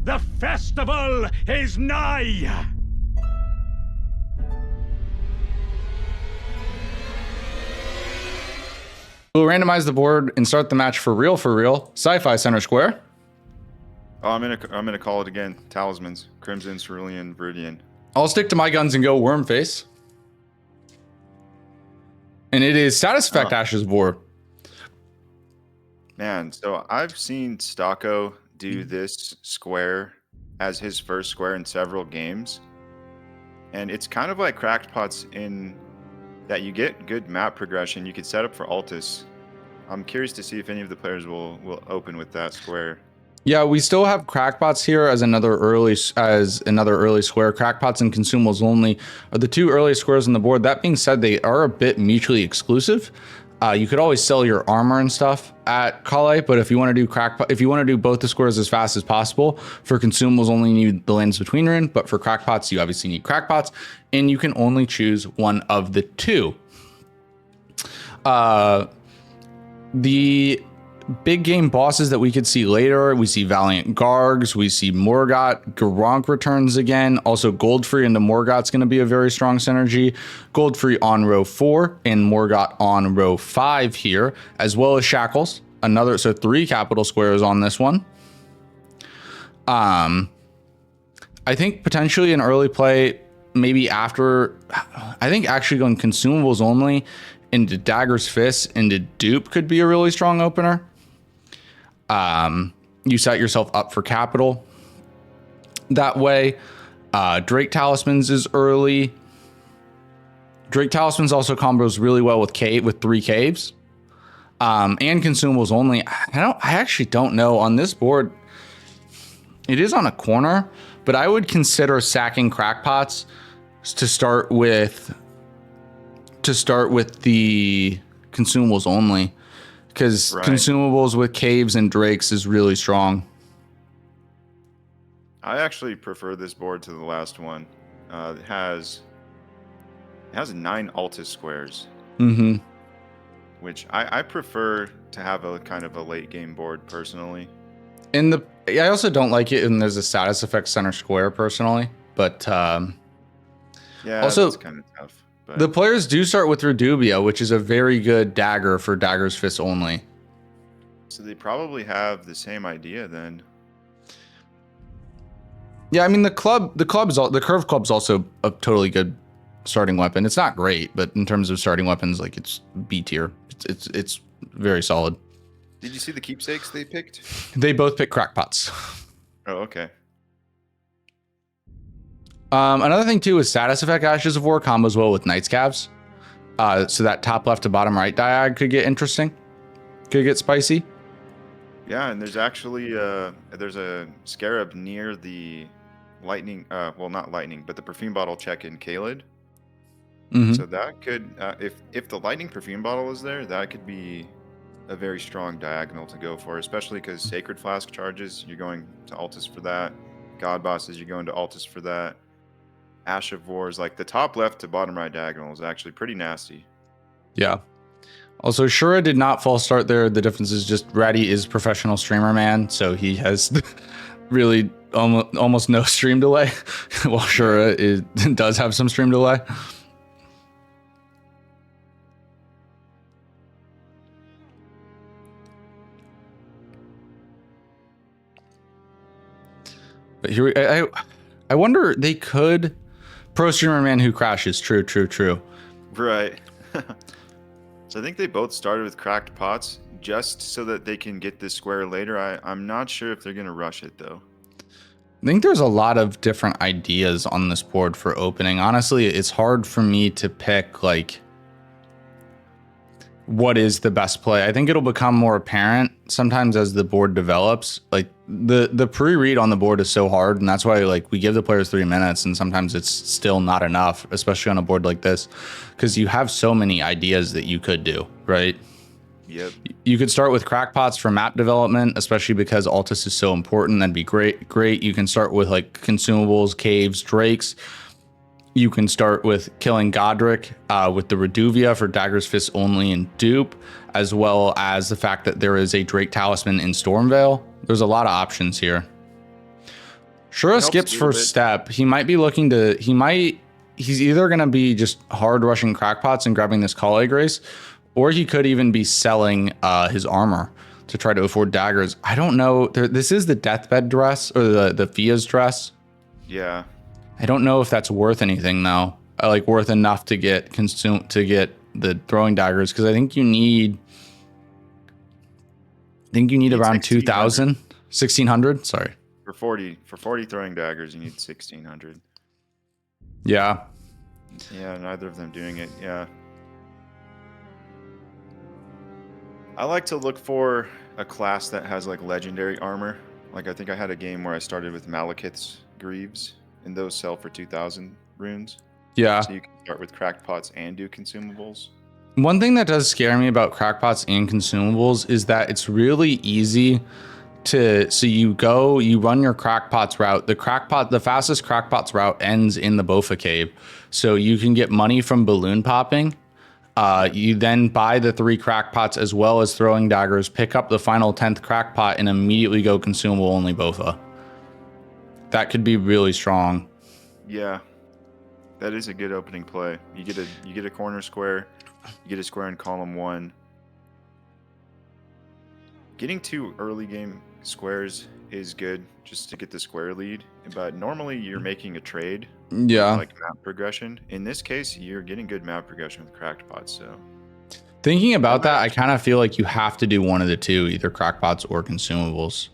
The festival is nigh! We'll randomize the board and start the match for real. Sci-fi center square. Oh, I'm gonna call it again. Talismans. Crimson, Cerulean, Viridian. I'll stick to my guns and go worm face. And it is status effect Ash's board. Man, so I've seen Stocko do this square as his first square in several games. And it's kind of like Cracked Pots in that you get good map progression. You could set up for Altus. I'm curious to see if any of the players will open with that square. Yeah, we still have crackpots here as another early square. Crackpots and consumables only are the two early squares on the board. That being said, they are a bit mutually exclusive. You could always sell your armor and stuff at Kale, but if you want to do both the squares as fast as possible, for consumables only need the lands between rune, but for crackpots you obviously need crackpots, and you can only choose one of the two. The big game bosses that we could see later, we see Valiant Gargs, we see Morgott, Garronk returns again. Also Goldfree into Morgott's going to be a very strong synergy. Goldfree on row 4 and Morgott on row 5 here, as well as Shackles. So 3 capital squares on this one. I think potentially an early play, maybe after, I think actually going consumables only into Dagger's Fist into Dupe could be a really strong opener. You set yourself up for capital that way. Drake Talismans is early. Drake Talismans also combos really well with 3 caves. And consumables only. I actually don't know on this board. It is on a corner, but I would consider sacking crackpots to start with the consumables only. Because consumables with caves and drakes is really strong. I actually prefer this board to the last one. It has 9 Altus squares. Mm-hmm. Which I prefer to have a kind of a late game board personally. I also don't like it and there's a status effect center square personally. But yeah, also, that's kind of tough. But the players do start with Redubia, which is a very good dagger for Dagger's Fist only. So they probably have the same idea then. Yeah, I mean the curve club's also a totally good starting weapon. It's not great, but in terms of starting weapons, like it's B tier. It's very solid. Did you see the keepsakes they picked? They both pick crackpots. Oh, okay. Another thing too is status effect Ashes of War combos well with Knight's Calves. So that top left to bottom right diag could get interesting. Could get spicy. Yeah, and there's actually there's a scarab near the lightning. Well, not lightning, but the perfume bottle check in Kaled. Mm-hmm. So that could, if the lightning perfume bottle is there, that could be a very strong diagonal to go for, especially because Sacred Flask charges, you're going to Altus for that. God Bosses, you're going to Altus for that. Ash of Wars, like the top left to bottom right diagonal is actually pretty nasty. Yeah. Also, Shura did not false start there. The difference is just Ratty is professional streamer man, so he has really almost no stream delay, while Shura does have some stream delay. But here I wonder they could pro streamer man who crashes. True. Right. So I think they both started with cracked pots just so that they can get this square later. I'm not sure if they're going to rush it though. I think there's a lot of different ideas on this board for opening. Honestly, it's hard for me to pick like what is the best play. I think it'll become more apparent sometimes as the board develops. Like the pre-read on the board is so hard, and that's why like we give the players 3 minutes, and sometimes it's still not enough, especially on a board like this, because you have so many ideas that you could do, right? Yep. You could start with crackpots for map development, especially because Altus is so important. That'd be great. You can start with like consumables, caves, drakes. You can start with killing Godric with the Reduvia for Dagger's Fist only and Dupe, as well as the fact that there is a Drake Talisman in Stormveil. There's a lot of options here. Shura helps skips a little first bit. step. He might be looking to. He's either going to be just hard rushing crackpots and grabbing this Call Egg race, or he could even be selling his armor to try to afford daggers. I don't know. This is the deathbed dress or the Fia's dress. Yeah. I don't know if that's worth anything though. Like worth enough to get the throwing daggers, because I think you need around 2,000, 1,600. Sorry. For 40 throwing daggers, you need 1,600. Yeah. Yeah, neither of them doing it. Yeah. I like to look for a class that has like legendary armor. Like I think I had a game where I started with Malekith's Greaves, and those sell for 2,000 runes. Yeah. So you can start with cracked pots and do consumables. One thing that does scare me about crackpots and consumables is that it's really easy so you run your crackpots route. The fastest crackpots route ends in the Bofa cave. So you can get money from balloon popping. You then buy the 3 crackpots as well as throwing daggers, pick up the final 10th crackpot, and immediately go consumable only Bofa. That could be really strong. Yeah. That is a good opening play. You get a corner square, you get a square in column 1. Getting 2 early game squares is good just to get the square lead, but normally you're making a trade. Yeah. Like map progression. In this case, you're getting good map progression with cracked pots, so Thinking about that, I kind of feel like you have to do one of the two, either crackpots or consumables.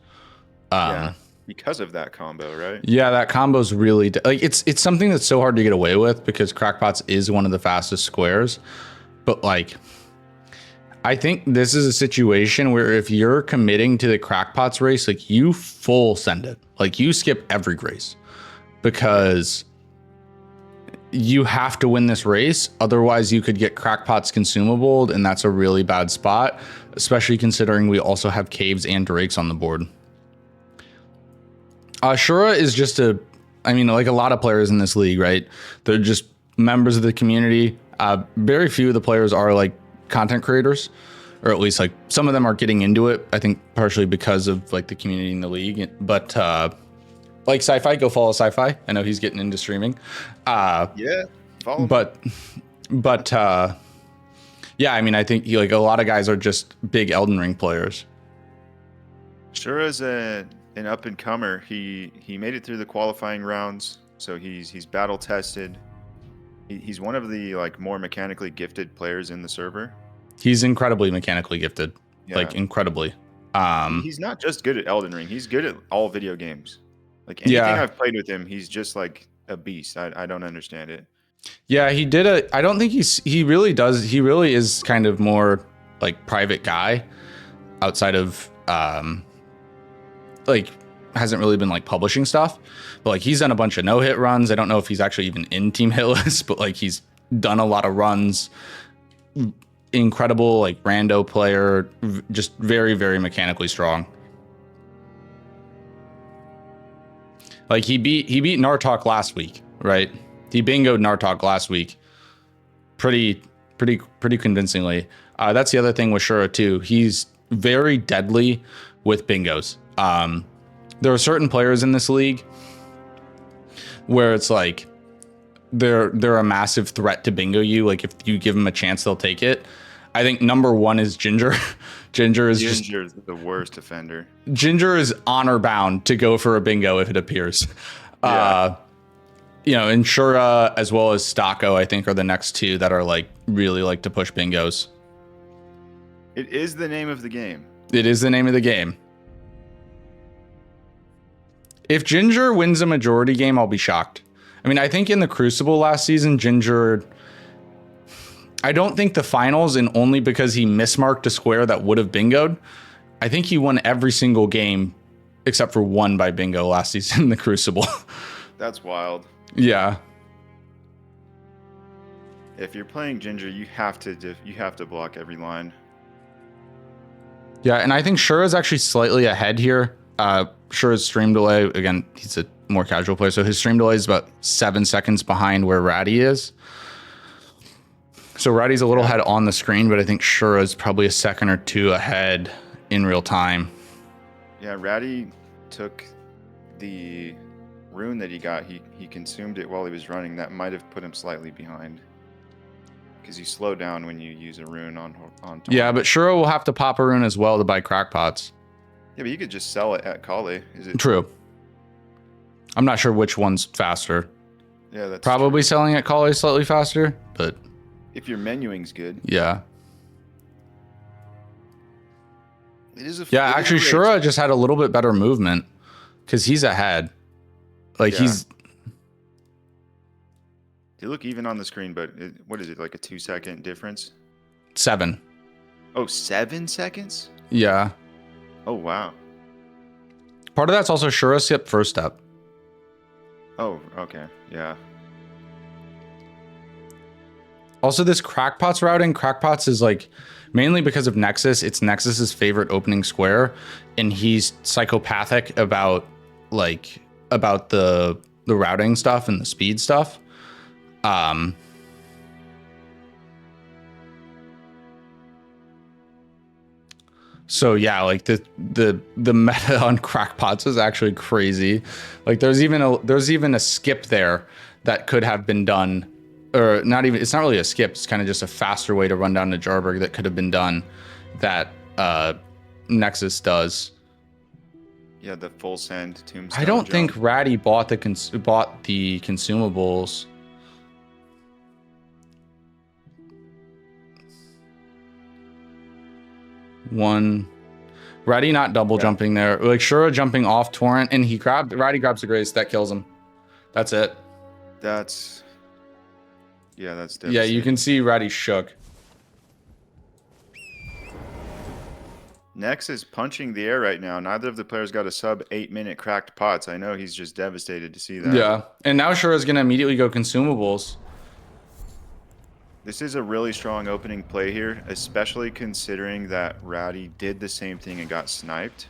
Yeah, because of that combo, right? Yeah, that combo's really like it's something that's so hard to get away with because crackpots is one of the fastest squares. But like I think this is a situation where if you're committing to the crackpots race, like you full send it. Like you skip every race because you have to win this race. Otherwise you could get crackpots consumable, and that's a really bad spot, especially considering we also have caves and drakes on the board. Shura is just like a lot of players in this league, right? They're just members of the community. Very few of the players are like content creators, or at least like some of them are getting into it. I think partially because of like the community in the league, but like Sci-Fi, go follow Sci-Fi. I know he's getting into streaming. Yeah, follow. But yeah, I mean, I think like a lot of guys are just big Elden Ring players. Shura's an up and comer. He made it through the qualifying rounds, so he's battle tested. He's one of the like more mechanically gifted players in the server. He's incredibly mechanically gifted, Yeah. like incredibly. He's not just good at Elden Ring. He's good at all video games. Like anything I've played with him, he's just like a beast. I don't understand it. Yeah, I don't think he really is kind of more like private guy outside of like hasn't really been like publishing stuff, but like he's done a bunch of no-hit runs. I don't know if he's actually even in team hit list, but like he's done a lot of runs. Incredible like rando player, just very, very mechanically strong. Like he beat Nartok last week, right? He bingoed Nartok last week pretty convincingly. That's the other thing with Shura too. He's very deadly with bingos. There are certain players in this league where it's like they're a massive threat to bingo you. Like if you give them a chance, they'll take it. I think number one is Ginger. Ginger's the worst offender. Ginger is honor bound to go for a bingo if it appears. Yeah. And Shura as well as Stocko, I think, are the next two that are like really like to push bingos. It is the name of the game. It is the name of the game. If Ginger wins a majority game, I'll be shocked. I mean, I think in the Crucible last season, Ginger, I don't think the finals, and only because he mismarked a square that would have bingoed. I think he won every single game except for one by bingo last season in the Crucible. That's wild. Yeah. If you're playing Ginger, you have to block every line. Yeah, and I think Shura's actually slightly ahead here. Shura's stream delay, again, he's a more casual player, so his stream delay is about 7 seconds behind where Ratty is. So Ratty's a little ahead on the screen, but I think Shura's probably a second or two ahead in real time. Yeah, Ratty took the rune that he got, he consumed it while he was running. That might have put him slightly behind. Because you slow down when you use a rune on Torrent. Yeah, but Shura will have to pop a rune as well to buy crackpots. Yeah, but you could just sell it at Kale. Is it True. I'm not sure which one's faster. Yeah, that's probably true. selling at Kale slightly faster, but If your menuing's good. yeah. It is a Yeah, actually Shura just had a little bit better movement because he's ahead. Like he's They look even on the screen, but what is it, like a 2-second difference? 7. Oh, 7 seconds? Yeah. Oh, wow. Part of that's also Shura skip first step. Oh, okay. Yeah. Also, this crackpots routing, crackpots is like mainly because of Nexus. It's Nexus's favorite opening square, and he's psychopathic about the routing stuff and the speed stuff. So yeah, like the meta on crackpots is actually crazy. Like there's even a skip there that could have been done, or not even. It's not really a skip. It's kind of just a faster way to run down to Jarberg that could have been done. That Nexus does. Yeah, the full send tombstone. I don't jump. think Ratty bought the consumables. One Ratty not double jumping there. Like Shura jumping off Torrent, and Ratty grabs the grace, that kills him. That's it. That's devastating. Yeah, you can see Ratty shook. Nex is punching the air right now. Neither of the players got a sub 8-minute cracked pots. I know he's just devastated to see that. Yeah, and now Shura's gonna immediately go consumables. This is a really strong opening play here, especially considering that Ratty did the same thing and got sniped.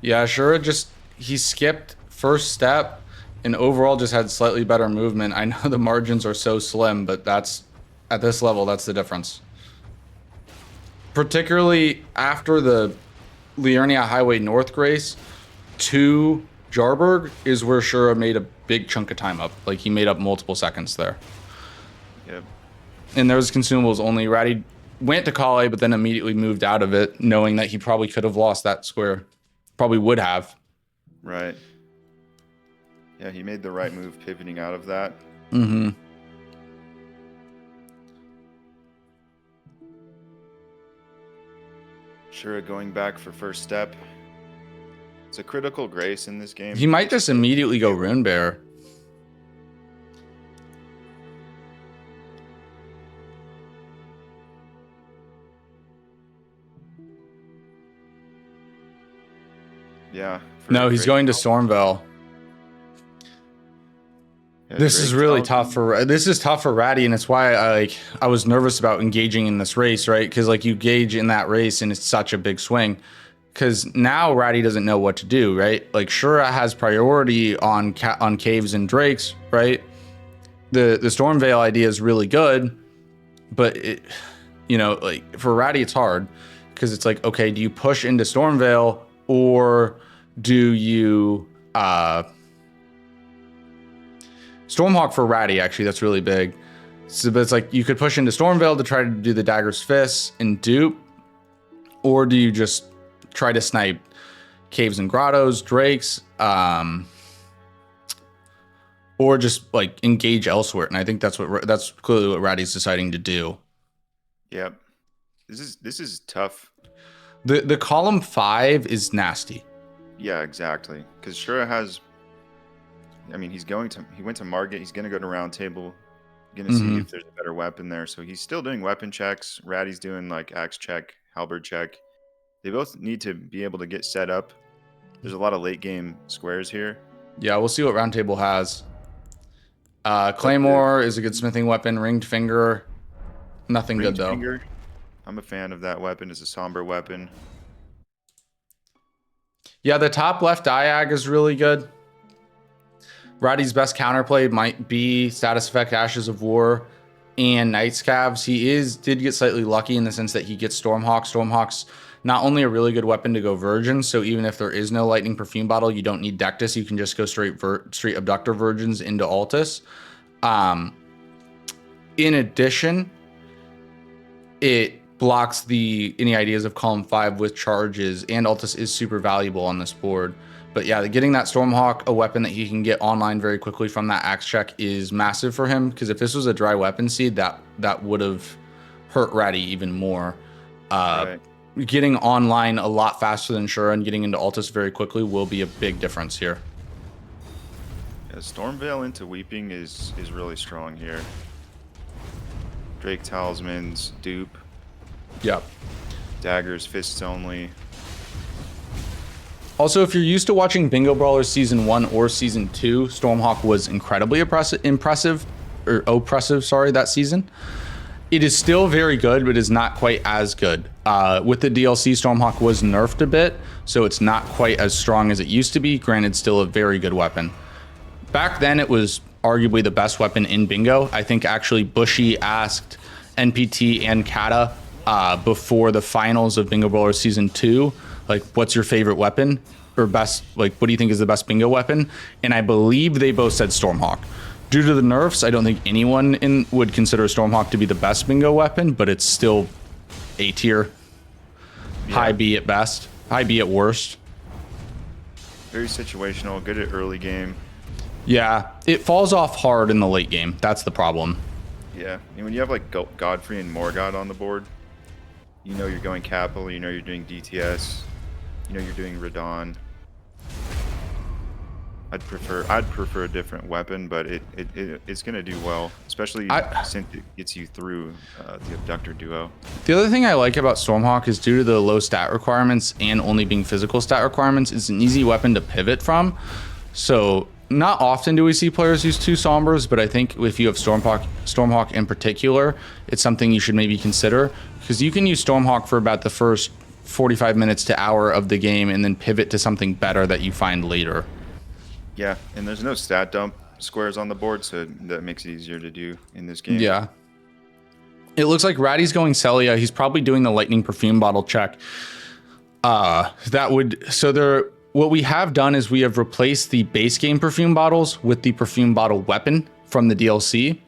Yeah, Shura he skipped first step and overall just had slightly better movement. I know the margins are so slim, but that's at this level, that's the difference. Particularly after the Liurnia Highway North Grace to Jarberg is where Shura made a big chunk of time up. Like he made up multiple seconds there. Yep. And there was consumables only. Ratty went to Kale, but then immediately moved out of it, knowing that he probably could have lost that square. Probably would have. Right. Yeah, he made the right move pivoting out of that. Mm-hmm. Shura going back for first step. It's a critical grace in this game. He might just immediately go Rune Bear. Yeah. No, he's going to Stormveil. Yeah, This is really tough for Ratty, and it's why I was nervous about engaging in this race, right? Because like you gauge in that race, and it's such a big swing. Because now Ratty doesn't know what to do, right? Like Shura has priority on caves and drakes, right? The Stormveil idea is really good, but it, like for Ratty it's hard because it's like, okay, do you push into Stormveil or do you Stormhawk for Ratty, actually, that's really big. So, but it's like you could push into Stormveil to try to do the Dagger's Fists and dupe, or do you just try to snipe Caves and Grottos, Drakes, or just like engage elsewhere? And I think that's clearly what Ratty's deciding to do. Yep. This is tough. The column 5 is nasty. Yeah, exactly. Because Shura has. I mean, he went to Margit. He's going to go to Round Table. Going to see if there's a better weapon there. So he's still doing weapon checks. Ratty's doing like axe check, halberd check. They both need to be able to get set up. There's a lot of late game squares here. Yeah, we'll see what Round Table has. Claymore is a good smithing weapon. Ringed Finger, nothing good though. Finger, I'm a fan of that weapon. It's a somber weapon. Yeah, the top left diag is really good. Ratty's best counterplay might be Status Effect Ashes of War. and Night Scavs, did get slightly lucky in the sense that he gets Stormhawk. Stormhawk's not only a really good weapon to go Virgin, so even if there is no Lightning Perfume Bottle, you don't need Dectus. You can just go straight Abductor Virgins into Altus. In addition, it blocks any ideas of column 5 with charges, and Altus is super valuable on this board. But yeah, getting that Stormhawk, a weapon that he can get online very quickly from that axe check, is massive for him, because if this was a dry weapon seed, that would have hurt Ratty even more. Right. Getting online a lot faster than Shura and getting into Altus very quickly will be a big difference here. Yeah, Stormveil into Weeping is really strong here. Drake Talismans, Dupe. Yep. Daggers, Fists only. Also, if you're used to watching Bingo Brawlers Season 1 or Season 2, Stormhawk was incredibly oppressive that season. It is still very good, but is not quite as good. With the DLC, Stormhawk was nerfed a bit, so it's not quite as strong as it used to be. Granted, still a very good weapon. Back then, it was arguably the best weapon in Bingo. I think actually Bushy asked NPT and Kata before the finals of Bingo Brawlers Season 2, like, what's your favorite weapon? Or best, like, what do you think is the best Bingo weapon? And I believe they both said Stormhawk. Due to the nerfs, I don't think anyone would consider Stormhawk to be the best Bingo weapon, but it's still A tier. Yeah. High B at best. High B at worst. Very situational, good at early game. Yeah, it falls off hard in the late game. That's the problem. Yeah, and when you have like Godfrey and Morgott on the board, you know you're going Capital, you know you're doing DTS, you know you're doing Radon. I'd prefer a different weapon, but it's gonna do well, especially since it gets you through the Abductor duo. The other thing I like about Stormhawk is, due to the low stat requirements and only being physical stat requirements, it's an easy weapon to pivot from. So not often do we see players use 2 Sombras, but I think if you have Stormhawk in particular, it's something you should maybe consider, because you can use Stormhawk for about the first 45 minutes to hour of the game and then pivot to something better that you find later. Yeah, and there's no stat dump squares on the board, so that makes it easier to do in this game. Yeah. It looks like Ratty's going Celia. He's probably doing the Lightning Perfume Bottle check. What we have done is we have replaced the base game perfume bottles with the perfume bottle weapon from the DLC.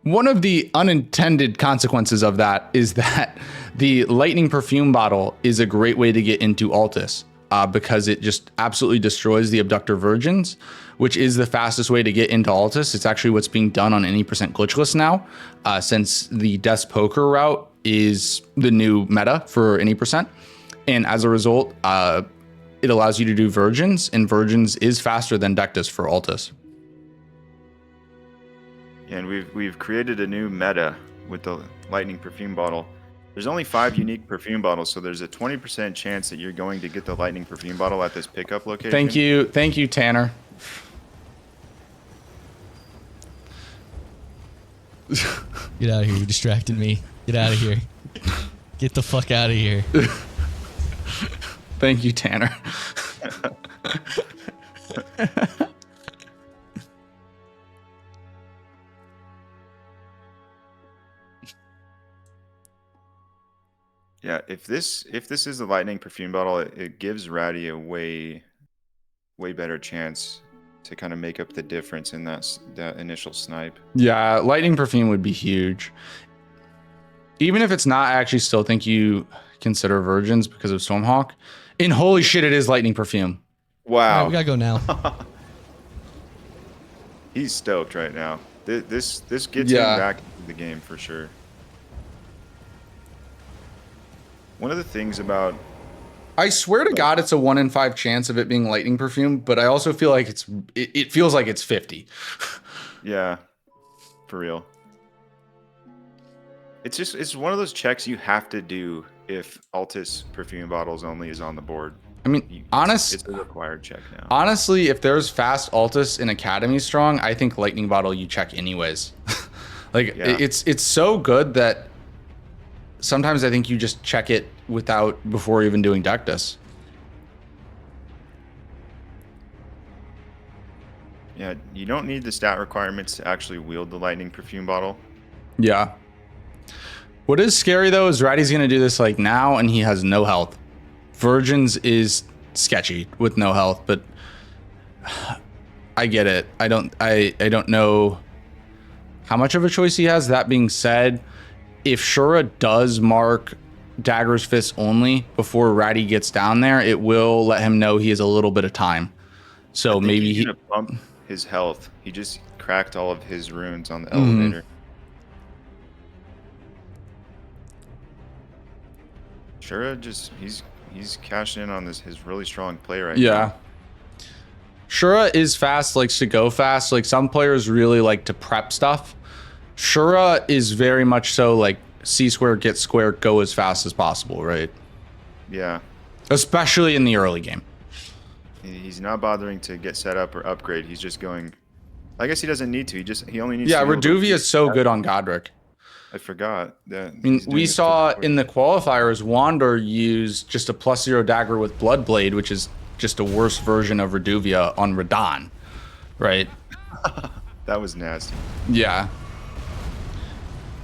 One of the unintended consequences of that is that the Lightning Perfume Bottle is a great way to get into Altus, because it just absolutely destroys the Abductor Virgins, which is the fastest way to get into Altus. It's actually what's being done on any % glitchless now, since the Death's Poker route is the new meta for any %. And as a result, it allows you to do Virgins, and Virgins is faster than Dectus for Altus. And we've created a new meta with the Lightning Perfume Bottle. There's only 5 unique perfume bottles, so there's a 20% chance that you're going to get the Lightning Perfume Bottle at this pickup location. Thank you, Tanner. Get out of here, you distracted me. Get out of here. Get the fuck out of here. Thank you, Tanner. Yeah, if this is the Lightning Perfume Bottle, it gives Ratty a way better chance to kind of make up the difference in that initial snipe. Yeah, Lightning Perfume would be huge. Even if it's not, I actually still think you consider Virgins because of Stormhawk. And holy shit, it is Lightning Perfume. Wow. All right, we gotta go now. He's stoked right now. This gets him back into the game for sure. One of the things about... I swear to God, it's a 1 in 5 chance of it being Lightning Perfume, but I also feel like it feels like it's 50. Yeah, for real. It's one of those checks you have to do if Altus Perfume Bottles only is on the board. I mean, it's a required check now. Honestly, if there's fast Altus in Academy Strong, I think Lightning Bottle you check anyways. It's so good that sometimes I think you just check it before even doing Dectus. Yeah, you don't need the stat requirements to actually wield the Lightning Perfume Bottle. Yeah. What is scary though is Ratty's gonna do this like now, and he has no health. Virgins is sketchy with no health, but I get it. I don't know how much of a choice he has. That being said, if Shura does mark Dagger's Fist only before Ratty gets down there, it will let him know he has a little bit of time. So maybe he's gonna bump his health. He just cracked all of his runes on the elevator. Shura just he's cashing in on his really strong play right now. Yeah. Shura is fast, likes to go fast. Like some players really like to prep stuff. Shura is very much so like C square, get square, go as fast as possible, right? Yeah. Especially in the early game. He's not bothering to get set up or upgrade. He's just going. I guess he doesn't need to. He only needs. Yeah, to Reduvia is so good on Godric. I forgot that. I mean, we saw in the qualifiers, Wander use just a +0 dagger with Bloodblade, which is just a worse version of Reduvia on Radahn, right? That was nasty. Yeah.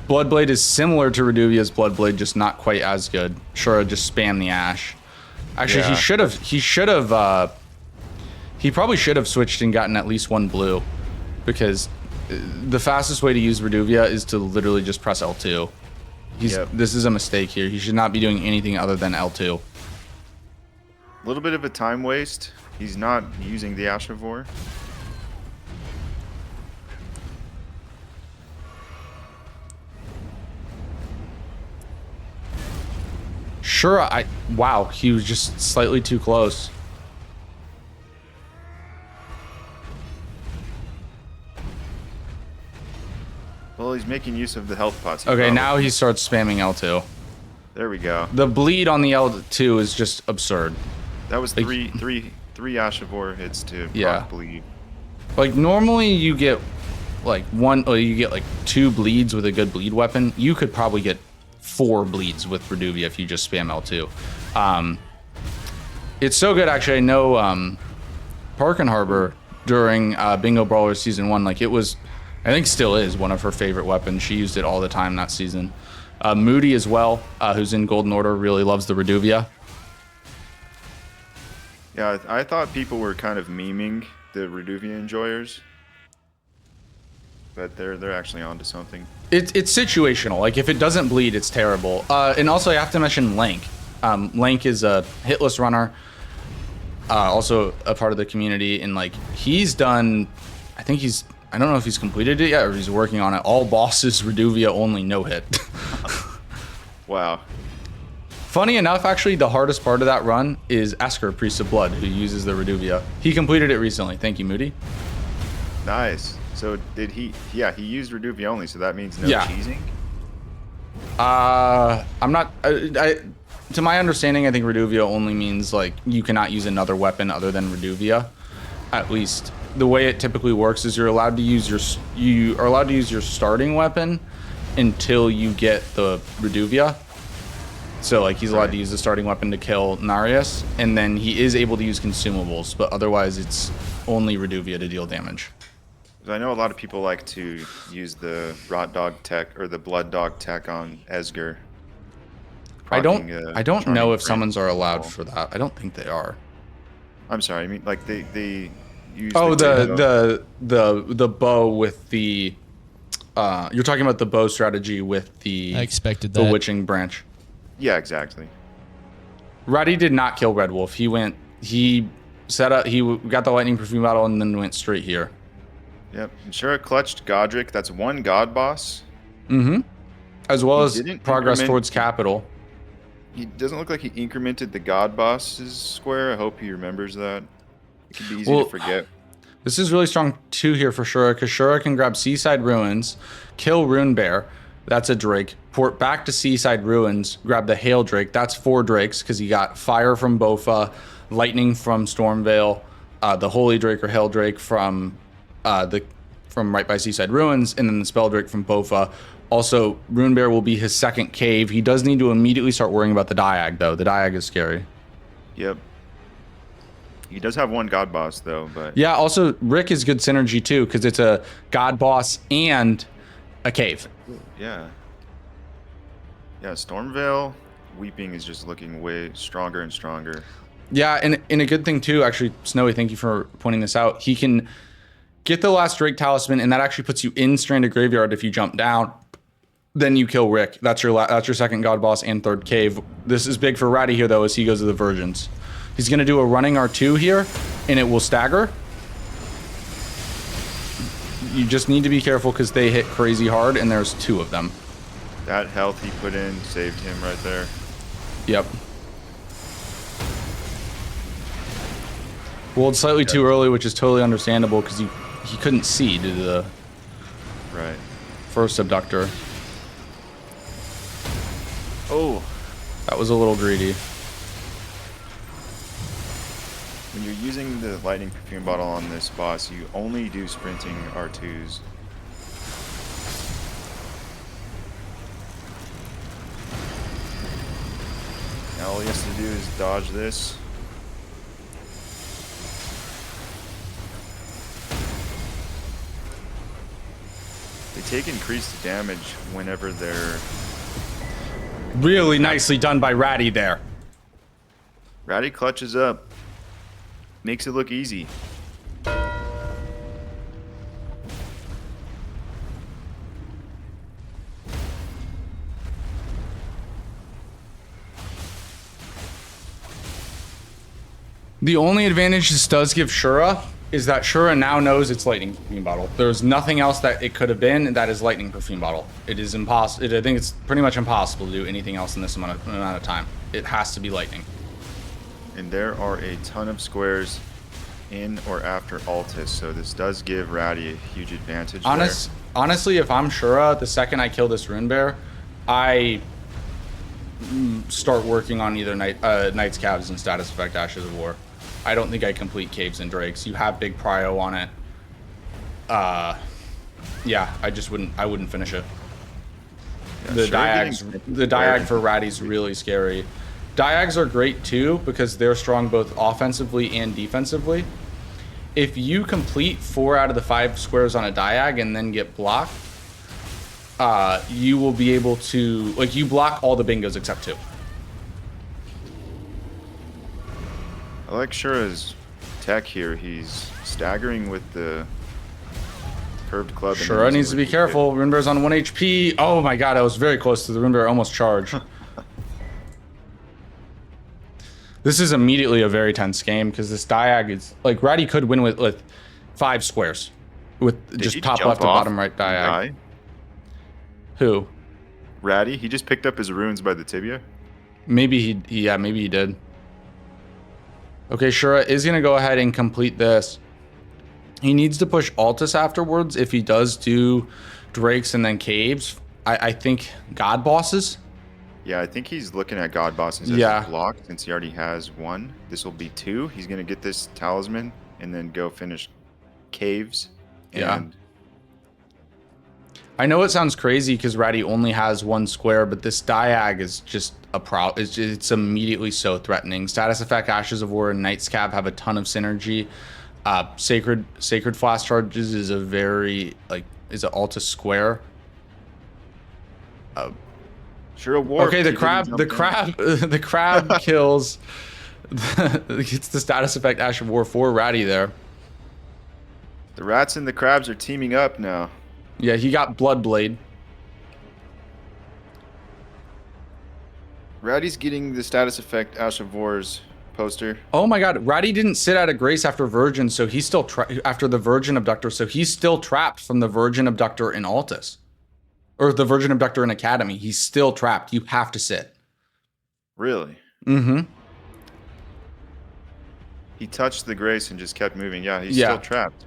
Bloodblade is similar to Reduvia's Bloodblade, just not quite as good. Shura just spam the Ash. Actually, Yeah. He probably should have switched and gotten at least one blue, because the fastest way to use Reduvia is to literally just press L2. This is a mistake here. He should not be doing anything other than L2. A little bit of a time waste. He's not using the Ashavor. Shura, wow, he was just slightly too close. Well, he's making use of the health pots. Okay, now he starts spamming L2. There we go. The bleed on the L2 is just absurd. That was three Ashavor hits to proc bleed. Like normally you get like two bleeds with a good bleed weapon. You could probably get 4 bleeds with Reduvia if you just spam L2. It's so good actually. I know Parkin Harbor during Bingo Brawler season 1, like it was, I think still is one of her favorite weapons. She used it all the time that season. Moody as well, who's in Golden Order, really loves the Reduvia. Yeah, I thought people were kind of memeing the Reduvia enjoyers, but they're actually onto something. It's situational. Like if it doesn't bleed, it's terrible. And also I have to mention Lank. Lank is a hitless runner, also a part of the community, and like he's done, I don't know if he's completed it yet or he's working on it. All bosses Reduvia only no hit. Wow. Funny enough, actually, the hardest part of that run is Esker, Priest of Blood, who uses the Reduvia. He completed it recently. Thank you, Moody. Nice. So did he? Yeah, he used Reduvia only, so that means no cheesing? I'm not... to my understanding, I think Reduvia only means, like, you cannot use another weapon other than Reduvia. At least, the way it typically works is you're allowed to use your starting weapon until you get the Reduvia. So like he's allowed to use the starting weapon to kill Narius, and then he is able to use consumables, but otherwise it's only Reduvia to deal damage. I know a lot of people like to use the Rot Dog tech or the Blood Dog tech on Esger. I don't know if summons are allowed for that. I don't think they are. I'm sorry. I mean, like they use. Oh, the bow with the. You're talking about the bow strategy with the. I expected that. The witching branch. Yeah, exactly. Ratty did not kill Red Wolf. He got the lightning perfume battle and then went straight here. Yep. Shura clutched Godric. That's one god boss. Mm-hmm. As well as progress towards capital. He doesn't look like he incremented the god boss's square. I hope he remembers that. It could be easy to forget. This is really strong too here for Shura, because Shura can grab Seaside Ruins, kill Rune Bear. That's a Drake. Port back to Seaside Ruins, grab the Hail Drake. That's 4 Drakes, because he got Fire from Bofa, Lightning from Stormveil, the Holy Drake or Hail Drake from right by Seaside Ruins, and then the Spell Drake from Bofa. Also, Rune Bear will be his second cave. He does need to immediately start worrying about the Diag, though. The Diag is scary. Yep. He does have one god boss, though. But yeah, also, Rick is good synergy, too, because it's a god boss and a cave. Yeah. Yeah, Stormveil Weeping is just looking way stronger and stronger. Yeah, and a good thing too, actually, Snowy, thank you for pointing this out. He can get the last Drake Talisman, and that actually puts you in Stranded Graveyard if you jump down. Then you kill Rick. That's your second God boss and third cave. This is big for Ratty here, though, as he goes to the Virgins. He's going to do a running R2 here, and it will stagger. You just need to be careful because they hit crazy hard, and there's 2 of them. That health he put in saved him right there. Yep. Well, it's slightly too early, which is totally understandable because he couldn't see due to the first abductor. Oh, that was a little greedy. When you're using the lightning perfume bottle on this boss, you only do sprinting R2s. Now all he has to do is dodge this. They take increased damage whenever they're... Really nicely done by Ratty there. Ratty clutches up. Makes it look easy. The only advantage this does give Shura is that Shura now knows it's lightning perfume bottle. There's nothing else that it could have been that is lightning perfume bottle. It is impossible. I think it's pretty much impossible to do anything else in this amount of time. It has to be lightning. And there are a ton of squares in or after Altus, so this does give Ratty a huge advantage there. Honestly, if I'm Shura, the second I kill this Rune Bear, I start working on either Knight's Calves and Status Effect Ashes of War. I don't think I complete Caves and Drakes. You have big prio on it. Yeah, I wouldn't finish it. Yeah, the diag for Ratty's really scary. Diags are great too because they're strong both offensively and defensively. If you complete 4 out of the 5 squares on a diag and then get blocked, you will be able to, like, you block all the bingos except 2. I like Shura's tech here. He's staggering with the curved club. Shura needs to be careful. Rune Bear's on 1 HP. Oh my god, I was very close to the Rune Bear almost charge. This is immediately a very tense game because this diag is like Ratty could win with 5 squares with just top left and bottom right diag. Who? Ratty. He just picked up his runes by the tibia. Maybe he did. Okay, Shura is gonna go ahead and complete this. He needs to push Altus afterwards if he does do Drakes and then Caves. I think God bosses. Yeah, I think he's looking at God bosses as a block since he already has 1. This will be 2. He's gonna get this talisman and then go finish Caves. And I know it sounds crazy because Ratty only has 1 square, but this diag is just a it's immediately so threatening. Status Effect Ashes of War and Knight's Cab have a ton of synergy. Sacred Flash Charges is a very is an Altus square. Sure, warp. Okay, the crab kills. Gets the Status Effect Ash of War for Ratty there. The rats and the crabs are teaming up now. Yeah, he got Bloodblade. Ratty's getting the Status Effect Ash of War's poster. Oh my god, Ratty didn't sit out of grace after Virgin, so he's still after the Virgin Abductor, so he's still trapped from the Virgin Abductor in Altus. Or the Virgin Abductor in Academy. He's still trapped. You have to sit. Really? Mm-hmm. He touched the grace and just kept moving. Yeah, he's still trapped.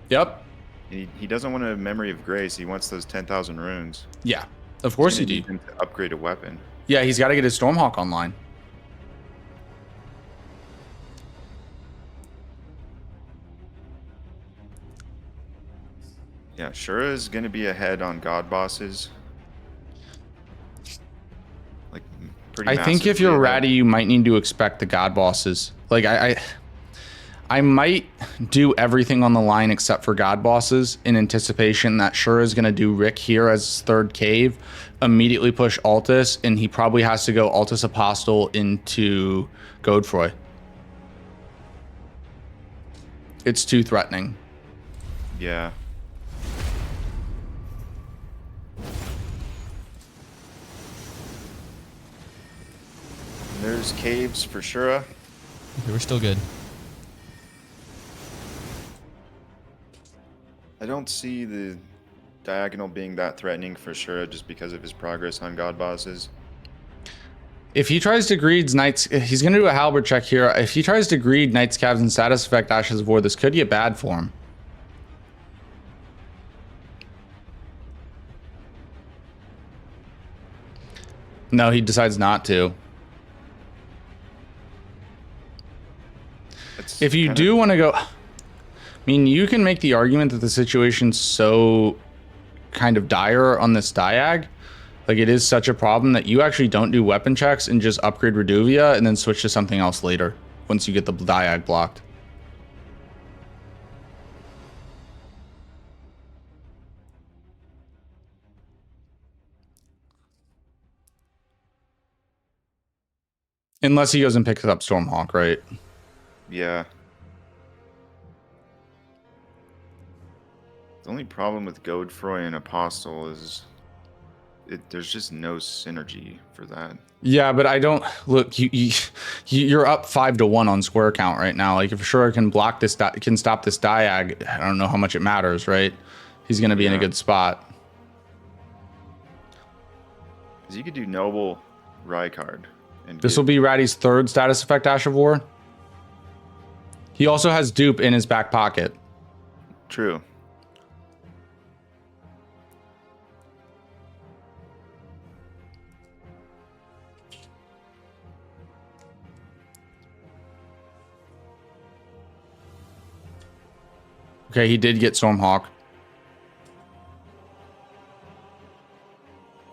Yep. He doesn't want a memory of grace. He wants those 10,000 runes. Yeah, of course he needs to upgrade a weapon. Yeah, he's got to get his Stormhawk online. Yeah, Shura is going to be ahead on God bosses. Like, pretty I think if you're ahead. Ratty, you might need to expect the God bosses. Like, I I might do everything on the line except for God bosses in anticipation that Shura is going to do Rick here as his third cave, immediately push Altus, and he probably has to go Altus Apostle into Godefroy. It's too threatening. Yeah. There's caves for Shura. Okay, we're still good. I don't see the diagonal being that threatening for Shura just because of his progress on god bosses. If he tries to greed Knights, he's going to do a halberd check here. If he tries to greed Knights, Calves, and status effect Ashes of War, this could get bad for him. No, he decides not to. If you do want to go, I mean, you can make the argument that the situation's so kind of dire on this diag, like it is such a problem that you actually don't do weapon checks and just upgrade Reduvia and then switch to something else later once you get the diag blocked. Unless he goes and picks up Stormhawk, right? Yeah. The only problem with Godefroy and Apostle is there's just no synergy for that. Yeah, but I don't look. You're up 5-1 on square count right now. Like if Shura can block this, can stop this diag. I don't know how much it matters, right? He's gonna be in a good spot. Because you could do Noble Rykard. And This will be Ratty's third status effect Ash of War. He also has dupe in his back pocket. True. Okay, he did get Stormhawk.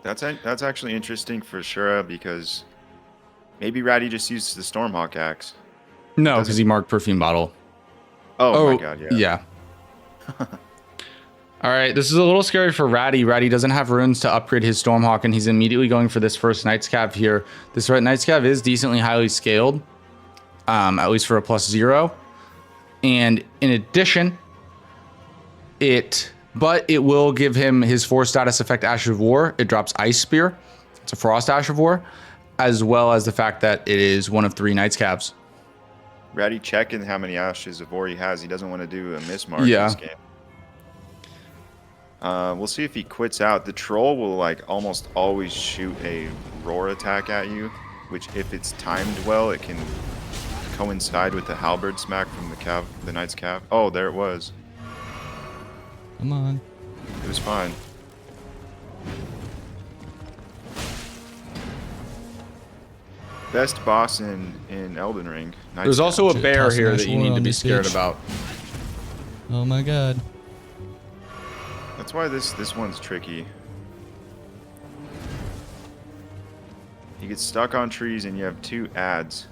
That's actually interesting for Shura because maybe Ratty just used the Stormhawk axe. No, because he marked Perfume Bottle. Oh my god, yeah. Yeah. All right, this is a little scary for Ratty. Ratty doesn't have runes to upgrade his Stormhawk, and he's immediately going for this first Knight's Cav here. This Knight's Cav is decently highly scaled, at least for a +0. And in addition, it will give him his 4 status effect Ash of War. It drops Ice Spear. It's a Frost Ash of War, as well as the fact that it is one of 3 Knight's Cavs. Ratty checking how many Ashes of War he has. He doesn't want to do a mismark in this game. We'll see if he quits out. The troll will like almost always shoot a roar attack at you, which if it's timed well, it can coincide with the halberd smack from the Knight's Cav. Oh, there it was. Come on. It was fine. Best boss in Elden Ring. There's also a bear Toss here Ash that you War need to on be this scared bitch. about. Oh my god. That's why this one's tricky. You get stuck on trees and you have 2 ads.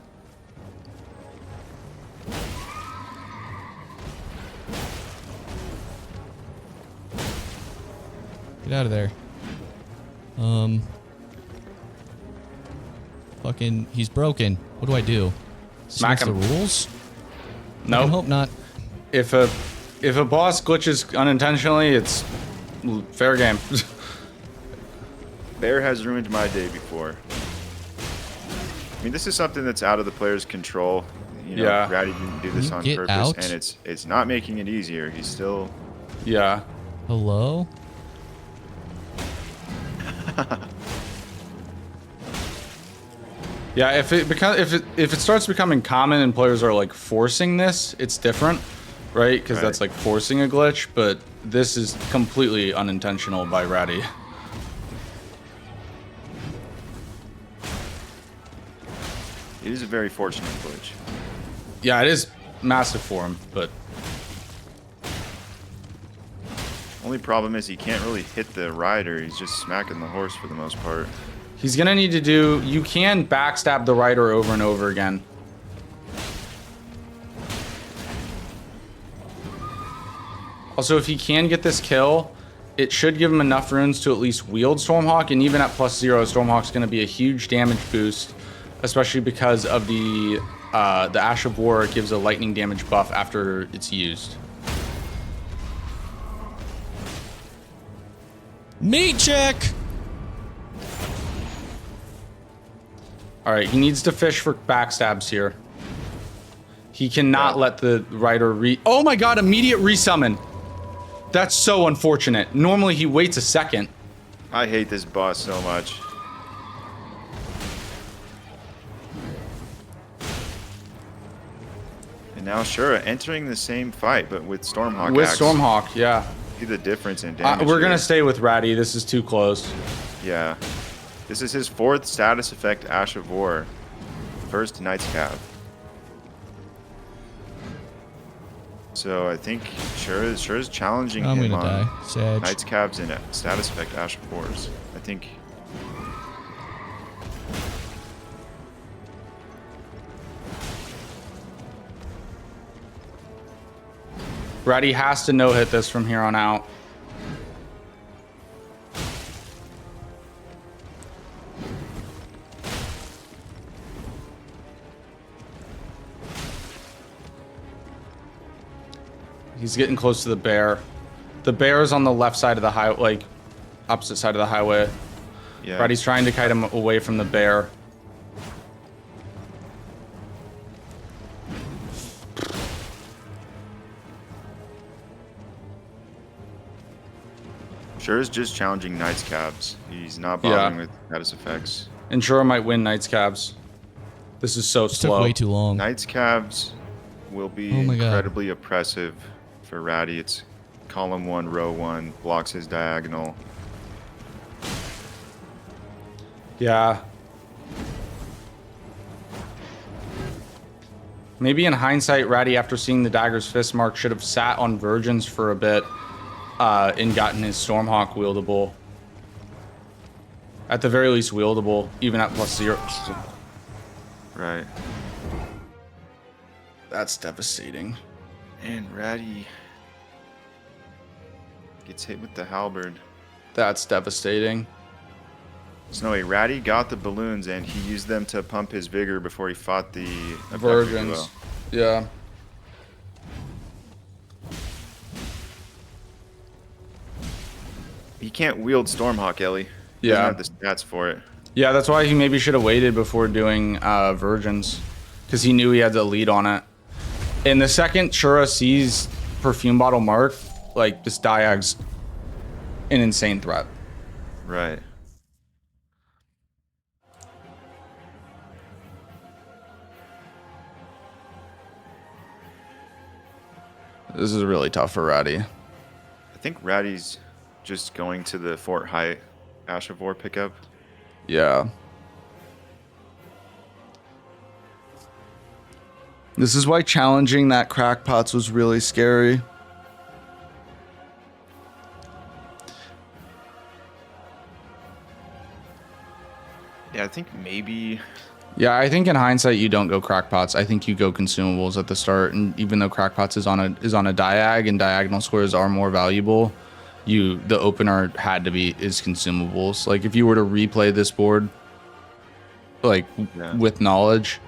Get out of there. Fucking, he's broken. What do I do? Smack the him. rules? No. I hope not. If a boss glitches unintentionally, it's fair game. Bear has ruined my day before. I mean, this is something that's out of the player's control. You know, Yeah. Ratty didn't do this on get purpose, out? and it's not making it easier. He's still. Yeah. Hello? Yeah, if it starts becoming common and players are like forcing this, it's different, right? Because that's like forcing a glitch, but this is completely unintentional by Ratty. It is a very fortunate glitch. Yeah, it is massive for him, but Only problem is he can't really hit the rider. He's just smacking the horse for the most part. he's gonna need to do. You can backstab the rider over and over again. Also, if he can get this kill, it should give him enough runes to at least wield Stormhawk, and even at +0, Stormhawk's going to be a huge damage boost, especially because of the Ash of War gives a lightning damage buff after it's used. Meat check. All right, he needs to fish for backstabs here. He cannot let the rider oh my god, immediate resummon. That's so unfortunate. Normally he waits a second. I hate this boss so much. And now Shura entering the same fight, but with Stormhawk With axe. Stormhawk, yeah. See the difference in damage. We're going to here. stay with Ratty. This is too close. Yeah. This is his 4th status effect Ash of War. First Knight's Cav. So I think Shura's challenging I'm him gonna on die. Sag. Knight's Cavs and status effect Ash of Wars. I think. Ratty has to no-hit this from here on out. He's getting close to the bear. The bear is on the left side of the highway, like opposite side of the highway. Yeah. Ratty's trying to kite him away from the bear. Shura's just challenging Knight's Cabs. He's not bothering with status effects. And Shura might win Knight's Cabs. This is so This slow. took way too long. Knight's Cabs will be Oh my God. incredibly oppressive for Ratty. It's column 1, row 1, blocks his diagonal. Yeah. Maybe in hindsight, Ratty, after seeing the Dagger's Fist mark, should have sat on Virgins for a bit and gotten his Stormhawk wieldable. At the very least, wieldable, even at +0. Right. That's devastating. And Ratty gets hit with the halberd. That's devastating. Snowy, Ratty got the balloons and he used them to pump his vigor before he fought the abductor Virgins. duo. Yeah. He can't wield Stormhawk, Ellie. He Yeah. doesn't have the stats for it. Yeah, that's why he maybe should have waited before doing Virgins. Because he knew he had the lead on it. And the second Shura sees Perfume Bottle Mark, like, this Diag's an insane threat. Right. This is really tough for Ratty. I think Ratty's just going to the Fort Height Ash of War pickup. Yeah. This is why challenging that Crackpots was really scary. Yeah, I think maybe. Yeah, I think in hindsight you don't go Crackpots. I think you go consumables at the start, and even though Crackpots is on a diag and diagonal squares are more valuable, the opener had to be is consumables. Like if you were to replay this board, like with knowledge,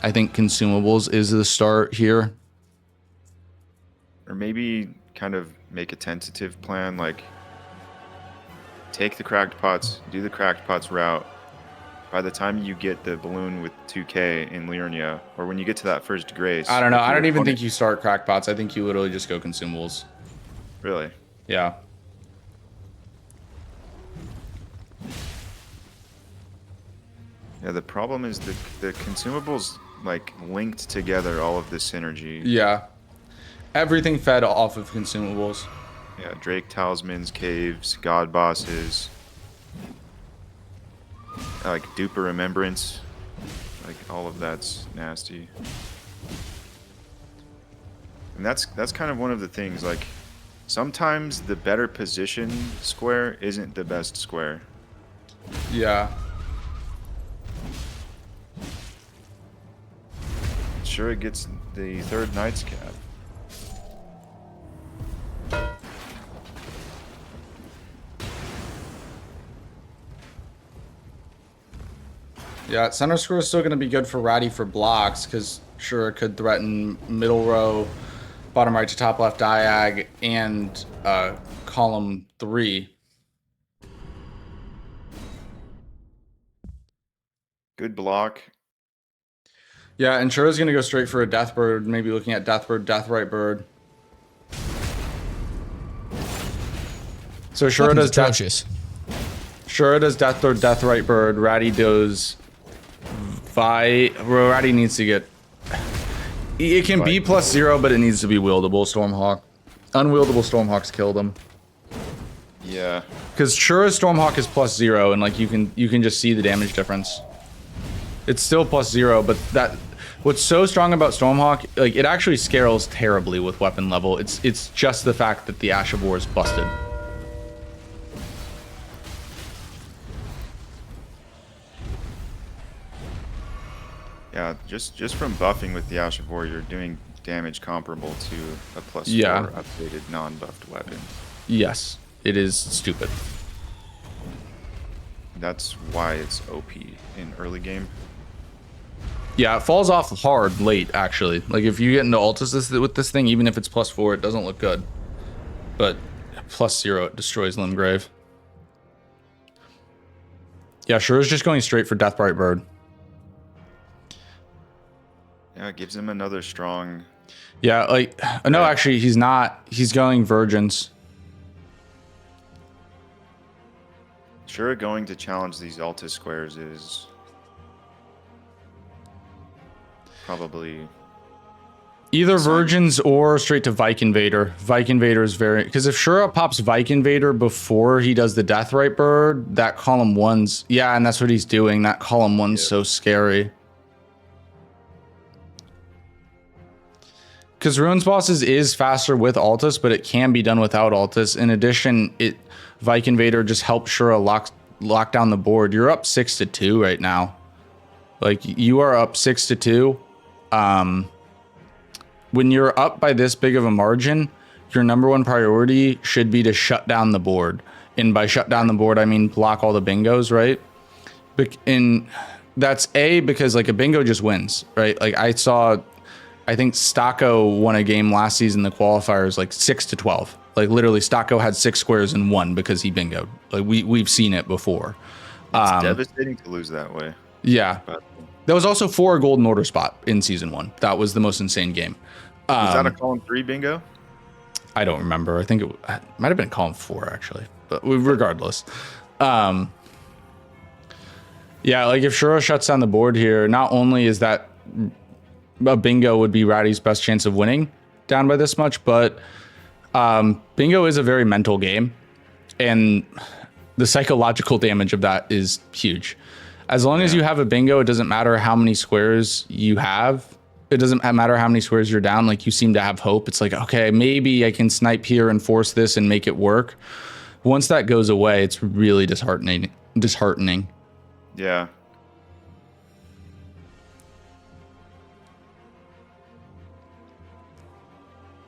I think consumables is the start here. Or maybe kind of make a tentative plan, like take the cracked pots, do the cracked pots route. By the time you get the balloon with 2K in Liurnia, or when you get to that first grace. I don't know. I don't even think you start Crackpots. I think you literally just go consumables. Really? Yeah. Yeah, the problem is the consumables like linked together all of this synergy. Yeah. Everything fed off of consumables. Yeah, Drake talismans, caves, god bosses, like duper remembrance, like all of that's nasty. And that's kind of one of the things, like sometimes the better position square isn't the best square. Yeah. Sure, it gets the third Knight's Cap. Yeah, center square is still going to be good for Ratty for blocks because Shura could threaten middle row, bottom right to top left diag, and column 3. Good block. Yeah, and Shura's going to go straight for a death bird, maybe looking at death bird, death right bird. So Shura does atrocious. Shura does death bird, death right bird. Ratty does Ratty needs to get. It can be +0, but it needs to be wieldable. Stormhawk, unwieldable Stormhawks killed him. Yeah. Because Shura's Stormhawk is +0, and like you can just see the damage difference. It's still +0, but what's so strong about Stormhawk, like it actually scales terribly with weapon level. It's just the fact that the Ash of War is busted. Yeah, just from buffing with the Ash of War, you're doing damage comparable to a +4 updated non-buffed weapon. Yes, it is stupid. That's why it's OP in early game. Yeah, it falls off hard late, actually. Like, if you get into Altus with this thing, even if it's +4, it doesn't look good. But +0, it destroys Limgrave. Yeah, Shura's just going straight for Deathbright Bird. Yeah, it gives him another strong... Yeah, like... No, actually, he's not. He's going Virgins. Shura going to challenge these Altus squares is... probably... Either Virgins or straight to Vike Invader. Vike Invader is very... Because if Shura pops Vike Invader before he does the Deathrite Bird, that column 1's... Yeah, and that's what he's doing. That column 1's so scary. Because Ruins Bosses is faster with Altus, but it can be done without Altus. In addition, Vike Invader just helps Shura lock down the board. You're up 6-2 right now. Like, you are up 6-2. When you're up by this big of a margin, your number one priority should be to shut down the board. And by shut down the board, I mean block all the bingos, right? And that's because like a bingo just wins, right? Like I think Stocko won a game last season, the qualifiers, like 6-12. Like literally Stocko had 6 squares and won because he bingoed. Like we've seen it before. It's devastating to lose that way. Yeah. But there was also 4 golden order spot in season 1. That was the most insane game. was that a column 3 bingo? I don't remember. I think it might have been column 4 actually, but regardless. Yeah, like if Shura shuts down the board here, not only is that a bingo would be Ratty's best chance of winning down by this much, but bingo is a very mental game, and the psychological damage of that is huge. As long as you have a bingo, it doesn't matter how many squares you have. It doesn't matter how many squares you're down. Like, you seem to have hope. It's like, okay, maybe I can snipe here and force this and make it work. Once that goes away, it's really disheartening. Yeah.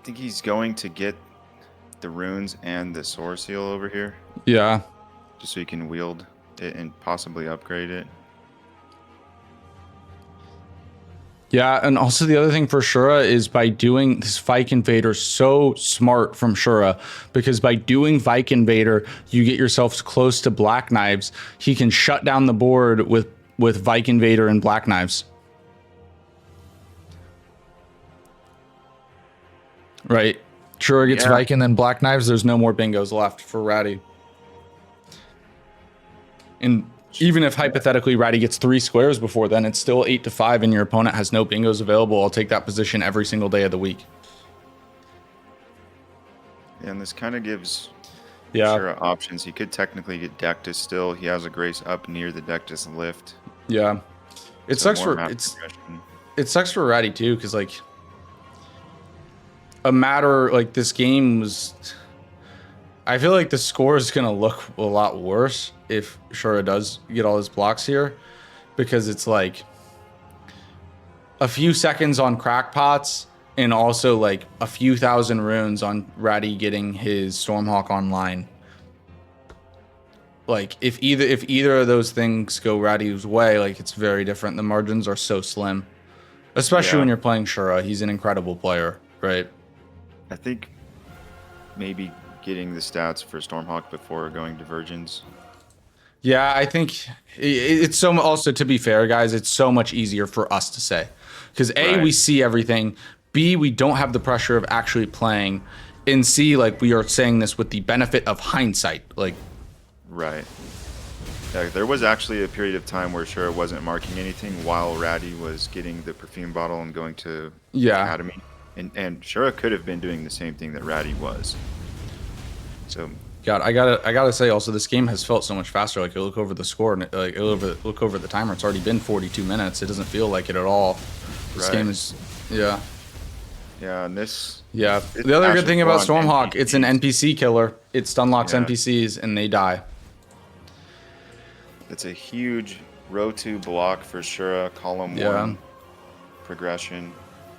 I think he's going to get the runes and the Soar Seal over here. Yeah. Just so you can wield it and possibly upgrade it. Yeah, and also the other thing for Shura is by doing this Vike Invader, so smart from Shura, because by doing Vike Invader, you get yourself close to Black Knives. He can shut down the board with Vike Invader and Black Knives. Right. Shura gets Vike and then Black Knives. There's no more bingos left for Ratty. And even if hypothetically Ratty gets 3 squares before then, it's still 8-5 and your opponent has no bingos available. I'll take that position every single day of the week. Yeah, and this kind of gives Shura options. He could technically get Dectus still. He has a Grace up near the Dectus lift. Yeah. It sucks for Ratty too, because like this game was, I feel like the score is going to look a lot worse if Shura does get all his blocks here, because it's like a few seconds on crackpots and also like a few thousand runes on Ratty getting his Stormhawk online. Like if either of those things go Ratty's way, like it's very different. The margins are so slim, especially when you're playing Shura. He's an incredible player, right? I think maybe getting the stats for Stormhawk before going Divergence. Yeah, I think it's so. Also, to be fair, guys, it's so much easier for us to say because A, we see everything. B, we don't have the pressure of actually playing. And C, like we are saying this with the benefit of hindsight. Like, right. Yeah, there was actually a period of time where Shura wasn't marking anything while Ratty was getting the perfume bottle and going to Academy. And Shura could have been doing the same thing that Ratty was. So God, I gotta say also this game has felt so much faster. Like you look over the score and like look over the timer. It's already been 42 minutes. It doesn't feel like it at all. This game is Yeah, and this The other good thing about Stormhawk, it's an NPC killer. It stun locks NPCs and they die. It's a huge row 2 block for Shura, column 1 progression.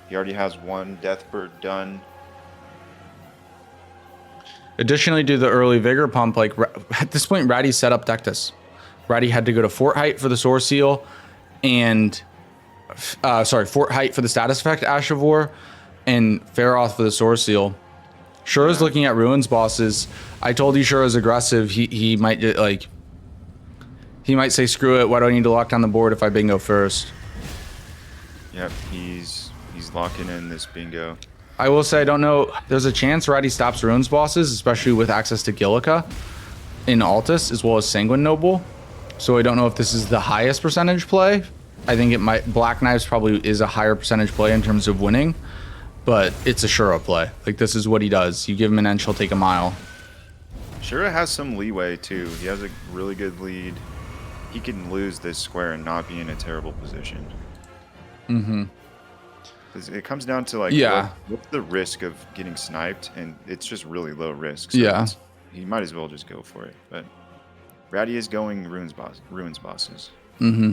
He already has 1 Deathbird done. Additionally, to the early Vigor Pump, like at this point, Ratty set up Dectus. Ratty had to go to Fort Height for the Source Seal, and Fort Height for the status effect Ash of War, and Feroth for the Source Seal. Shura's looking at Ruins bosses. I told you Shura's aggressive. He might like he might say screw it. Why do I need to lock down the board if I bingo first? Yep, he's locking in this bingo. I will say I don't know. There's a chance Ratty stops Ruins bosses, especially with access to Gillica in Altus as well as Sanguine Noble. So I don't know if this is the highest percentage play. I think it might. Black Knives probably is a higher percentage play in terms of winning, but it's a Shura play. Like this is what he does. You give him an inch, he'll take a mile. Shura has some leeway too. He has a really good lead. He can lose this square and not be in a terrible position. Mm-hmm. It comes down to like what's the risk of getting sniped, and it's just really low risk. So he might as well just go for it. But Ratty is going ruins bosses. Mm-hmm.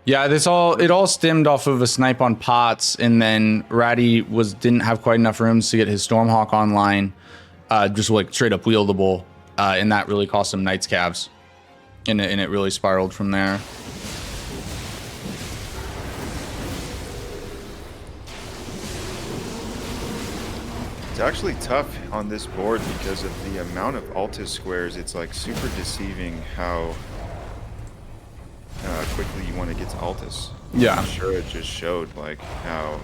Yeah, it all stemmed off of a snipe on Pots, and then Ratty didn't have quite enough rooms to get his Stormhawk online, just like straight up wieldable, and that really cost him Knight's Calves, and it really spiraled from there. It's actually tough on this board because of the amount of Altus squares. It's like super deceiving how quickly you want to get to Altus. Yeah. I'm sure it just showed like how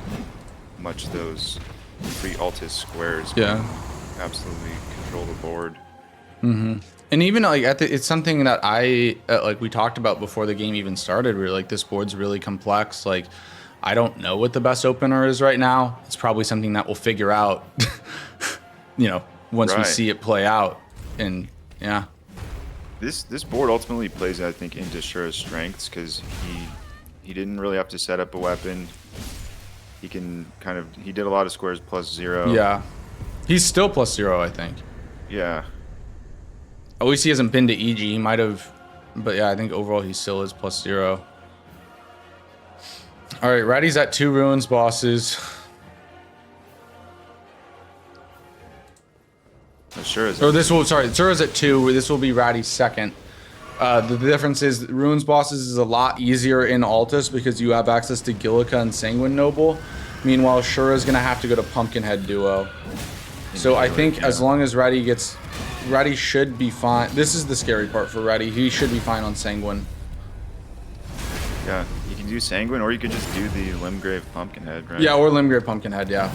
much those free Altus squares can absolutely control the board. Mm-hmm. And even like it's something that I like we talked about before the game even started. We're like, this board's really complex. Like, I don't know what the best opener is right now. It's probably something that we'll figure out, once we see it play out. And this board ultimately plays, I think, into Shura's strengths because he didn't really have to set up a weapon. He can he did a lot of squares +0. Yeah, he's still +0, I think. Yeah. At least he hasn't been to EG. He might have, but yeah, I think overall he still is +0. All right, Ratty's at 2 Ruins bosses. Shura's at 2. This will be Ratty's second. The difference is Ruins bosses is a lot easier in Altus because you have access to Gillica and Sanguine Noble. Meanwhile, Shura's gonna have to go to Pumpkinhead Duo. So I think as long as Ratty should be fine. This is the scary part for Ratty. He should be fine on Sanguine. Yeah, you can do Sanguine, or you could just do the Limgrave Pumpkinhead, right? Yeah, or Limgrave Pumpkinhead, yeah.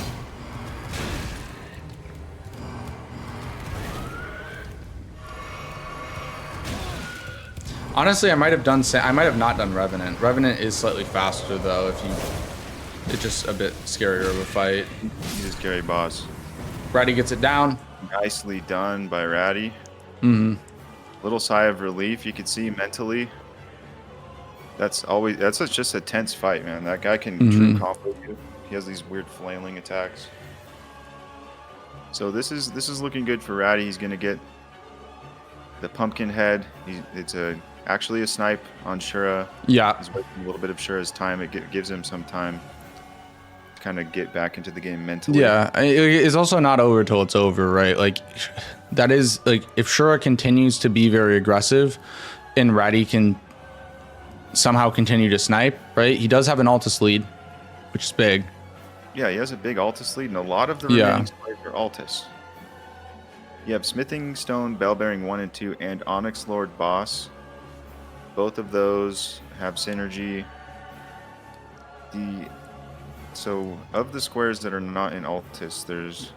Honestly, I might have not done Revenant. Revenant is slightly faster though. It's just a bit scarier of a fight. He's a scary boss. Ratty gets it down. Nicely done by Ratty. Mm-hmm. Little sigh of relief. You can see mentally. That's just a tense fight, man. That guy can true combo you. He has these weird flailing attacks. So this is looking good for Ratty. He's gonna get the Pumpkinhead. It's actually a snipe on Shura. Yeah. He's wasting a little bit of Shura's time. It gives him some time kind of get back into the game mentally. Yeah, it's also not over till it's over, right? Like, that is, like, if Shura continues to be very aggressive and Ratty can somehow continue to snipe, right? He does have an Altus lead, which is big. Yeah, he has a big Altus lead, and a lot of the remaining squares are Altus. You have Smithing Stone, Bellbearing 1 and 2, and Onyx Lord Boss. Both of those have synergy. So of the squares that are not in Altus, there's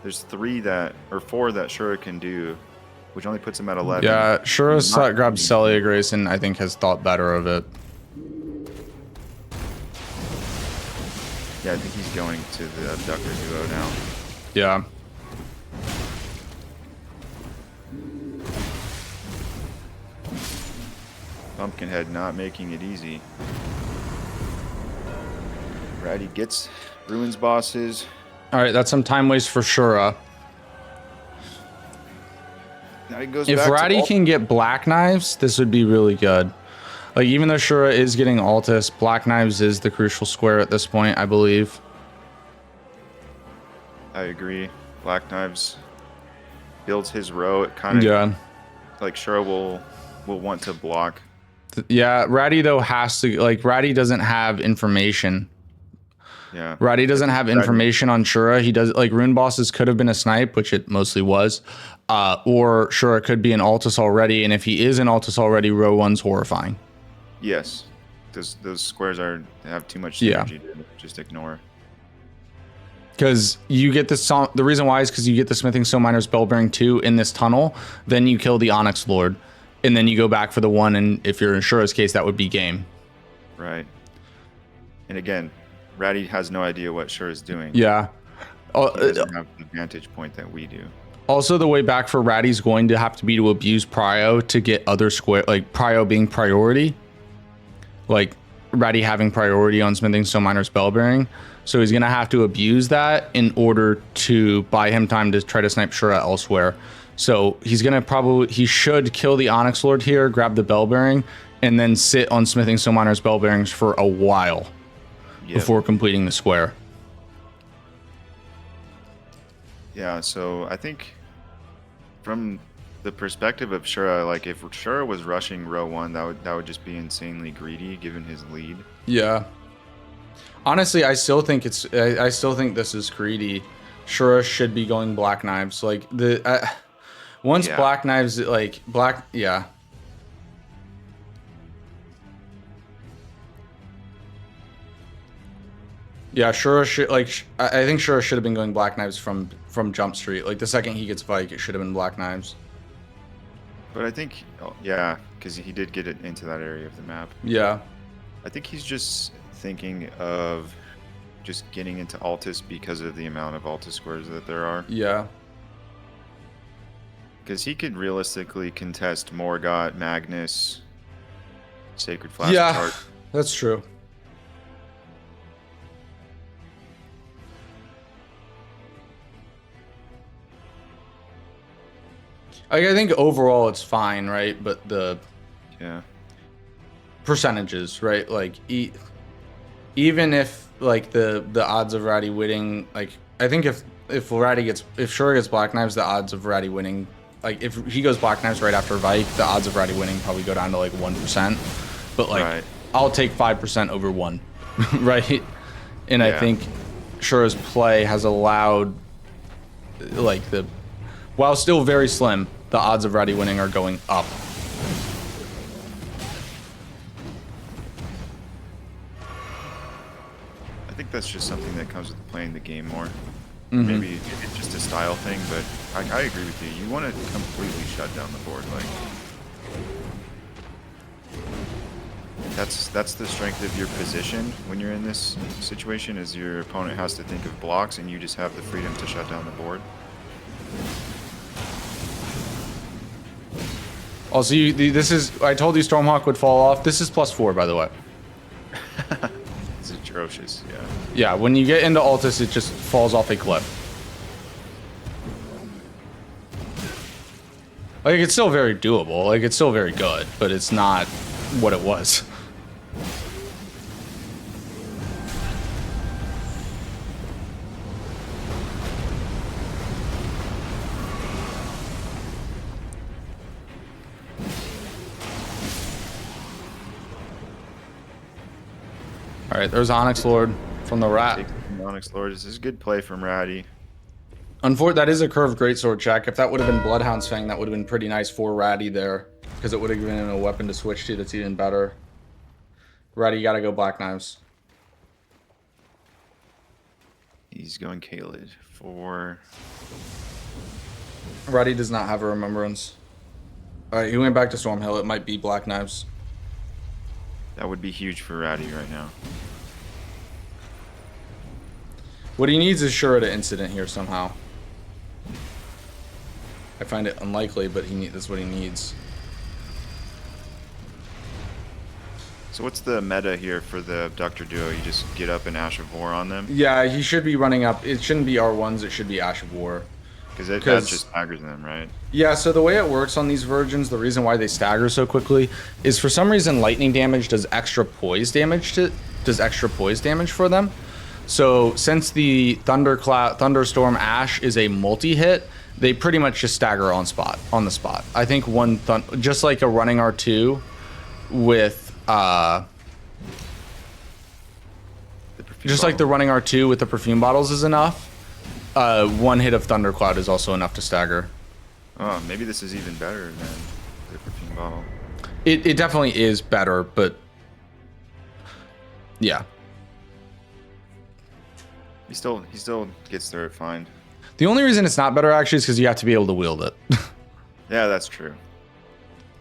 4 that Shura can do, which only puts him at 11. Yeah, Shura's grabbed Celia Grace and I think has thought better of it. Yeah, I think he's going to the Abductor duo now. Yeah. Pumpkinhead not making it easy. Ratty gets Ruins bosses. All right, that's some time waste for Shura. Now he goes If back Ratty to can get Black Knives, this would be really good. Like, even though Shura is getting Altus, Black Knives is the crucial square at this point, I believe. I agree. Black Knives builds his row. It kind of like Shura will want to block. Yeah, Ratty though has to, like, Ratty doesn't have information. Yeah. Ratty doesn't have information on Shura. He does, like, Rune Bosses could have been a snipe, which it mostly was. Or Shura could be an Altus already, and if he is an Altus already, row 1's horrifying. Yes. Those squares have too much synergy to just ignore. Because you get this, the reason why is because you get the Smithing Stone Miner's Bellbearing 2 in this tunnel, then you kill the Onyx Lord, and then you go back for the 1, and if you're in Shura's case, that would be game. Right. And again, Ratty has no idea what Shura is doing. Yeah. He doesn't have an advantage point that we do. Also, the way back for Ratty's going to have to be to abuse Prio to get other square, like Prio being priority. Like, Ratty having priority on Smithing Stone Miner's Bellbearing. So he's going to have to abuse that in order to buy him time to try to snipe Shura elsewhere. So he's going to he should kill the Onyx Lord here, grab the Bellbearing, and then sit on Smithing Stone Miner's Bellbearings for a while before completing the square. Yeah, so I think from the perspective of Shura, like, if Shura was rushing row 1, that would just be insanely greedy given his lead. Yeah. Honestly, I still think this is greedy. Shura should be going Black Knives. Like, once Black Knives, like, yeah. Yeah, Shura should, like, I think Shura should have been going Black Knives from Jump Street. Like, the second he gets Vike, it should have been Black Knives. But I think, yeah, because he did get it into that area of the map. Yeah. I think he's just thinking of just getting into Altus because of the amount of Altus squares that there are. Yeah. Because he could realistically contest Morgott, Magnus, Sacred Flask. Yeah, that's true. Like, I think overall it's fine, right? But the percentages, right? Like, even if, like, the odds of Ratty winning, like, I think if Shura gets Black Knives, the odds of Ratty winning, like, if he goes Black Knives right after Vike, the odds of Ratty winning probably go down to like 1%. But, like, I'll take 5% over 1, right? And I think Shura's play has allowed, like, while still very slim, the odds of Ratty winning are going up. I think that's just something that comes with playing the game more. Maybe it's just a style thing, but I agree with you. You want to completely shut down the board. Like, that's the strength of your position when you're in this situation, is your opponent has to think of blocks and you just have the freedom to shut down the board. Also, I told you Stormhawk would fall off. This is +4, by the way. It's atrocious, yeah. Yeah, when you get into Altus, it just falls off a cliff. Like, it's still very doable. Like, it's still very good, but it's not what it was. All right, there's Onyx Lord from the Rat. Take the Onyx Lord. This is a good play from Ratty. Unfortunately, that is a curved greatsword check. If that would have been Bloodhound's Fang, that would have been pretty nice for Ratty there, because it would have given him a weapon to switch to that's even better. Ratty, you gotta go Black Knives. He's going Kaled for... Ratty does not have a Remembrance. All right, he went back to Stormhill. It might be Black Knives. That would be huge for Ratty right now. What he needs is Shura to incident here somehow. I find it unlikely, but that's what he needs. So what's the meta here for the Abductor duo? You just get up and Ash of War on them? Yeah, he should be running up. It shouldn't be R1s, it should be Ash of War. Because that just staggers them, right? Yeah, so the way it works on these virgins, the reason why they stagger so quickly is for some reason lightning damage does extra poise damage for them. So since the Thunderstorm Ash is a multi-hit, they pretty much just stagger on the spot. I think just like a running R2 with like the running R2 with the perfume bottles is enough. One hit of Thundercloud is also enough to stagger. Oh, maybe this is even better than the perfume bottle. It definitely is better, but yeah. He still gets through it fine. The only reason it's not better actually is because you have to be able to wield it. Yeah, that's true.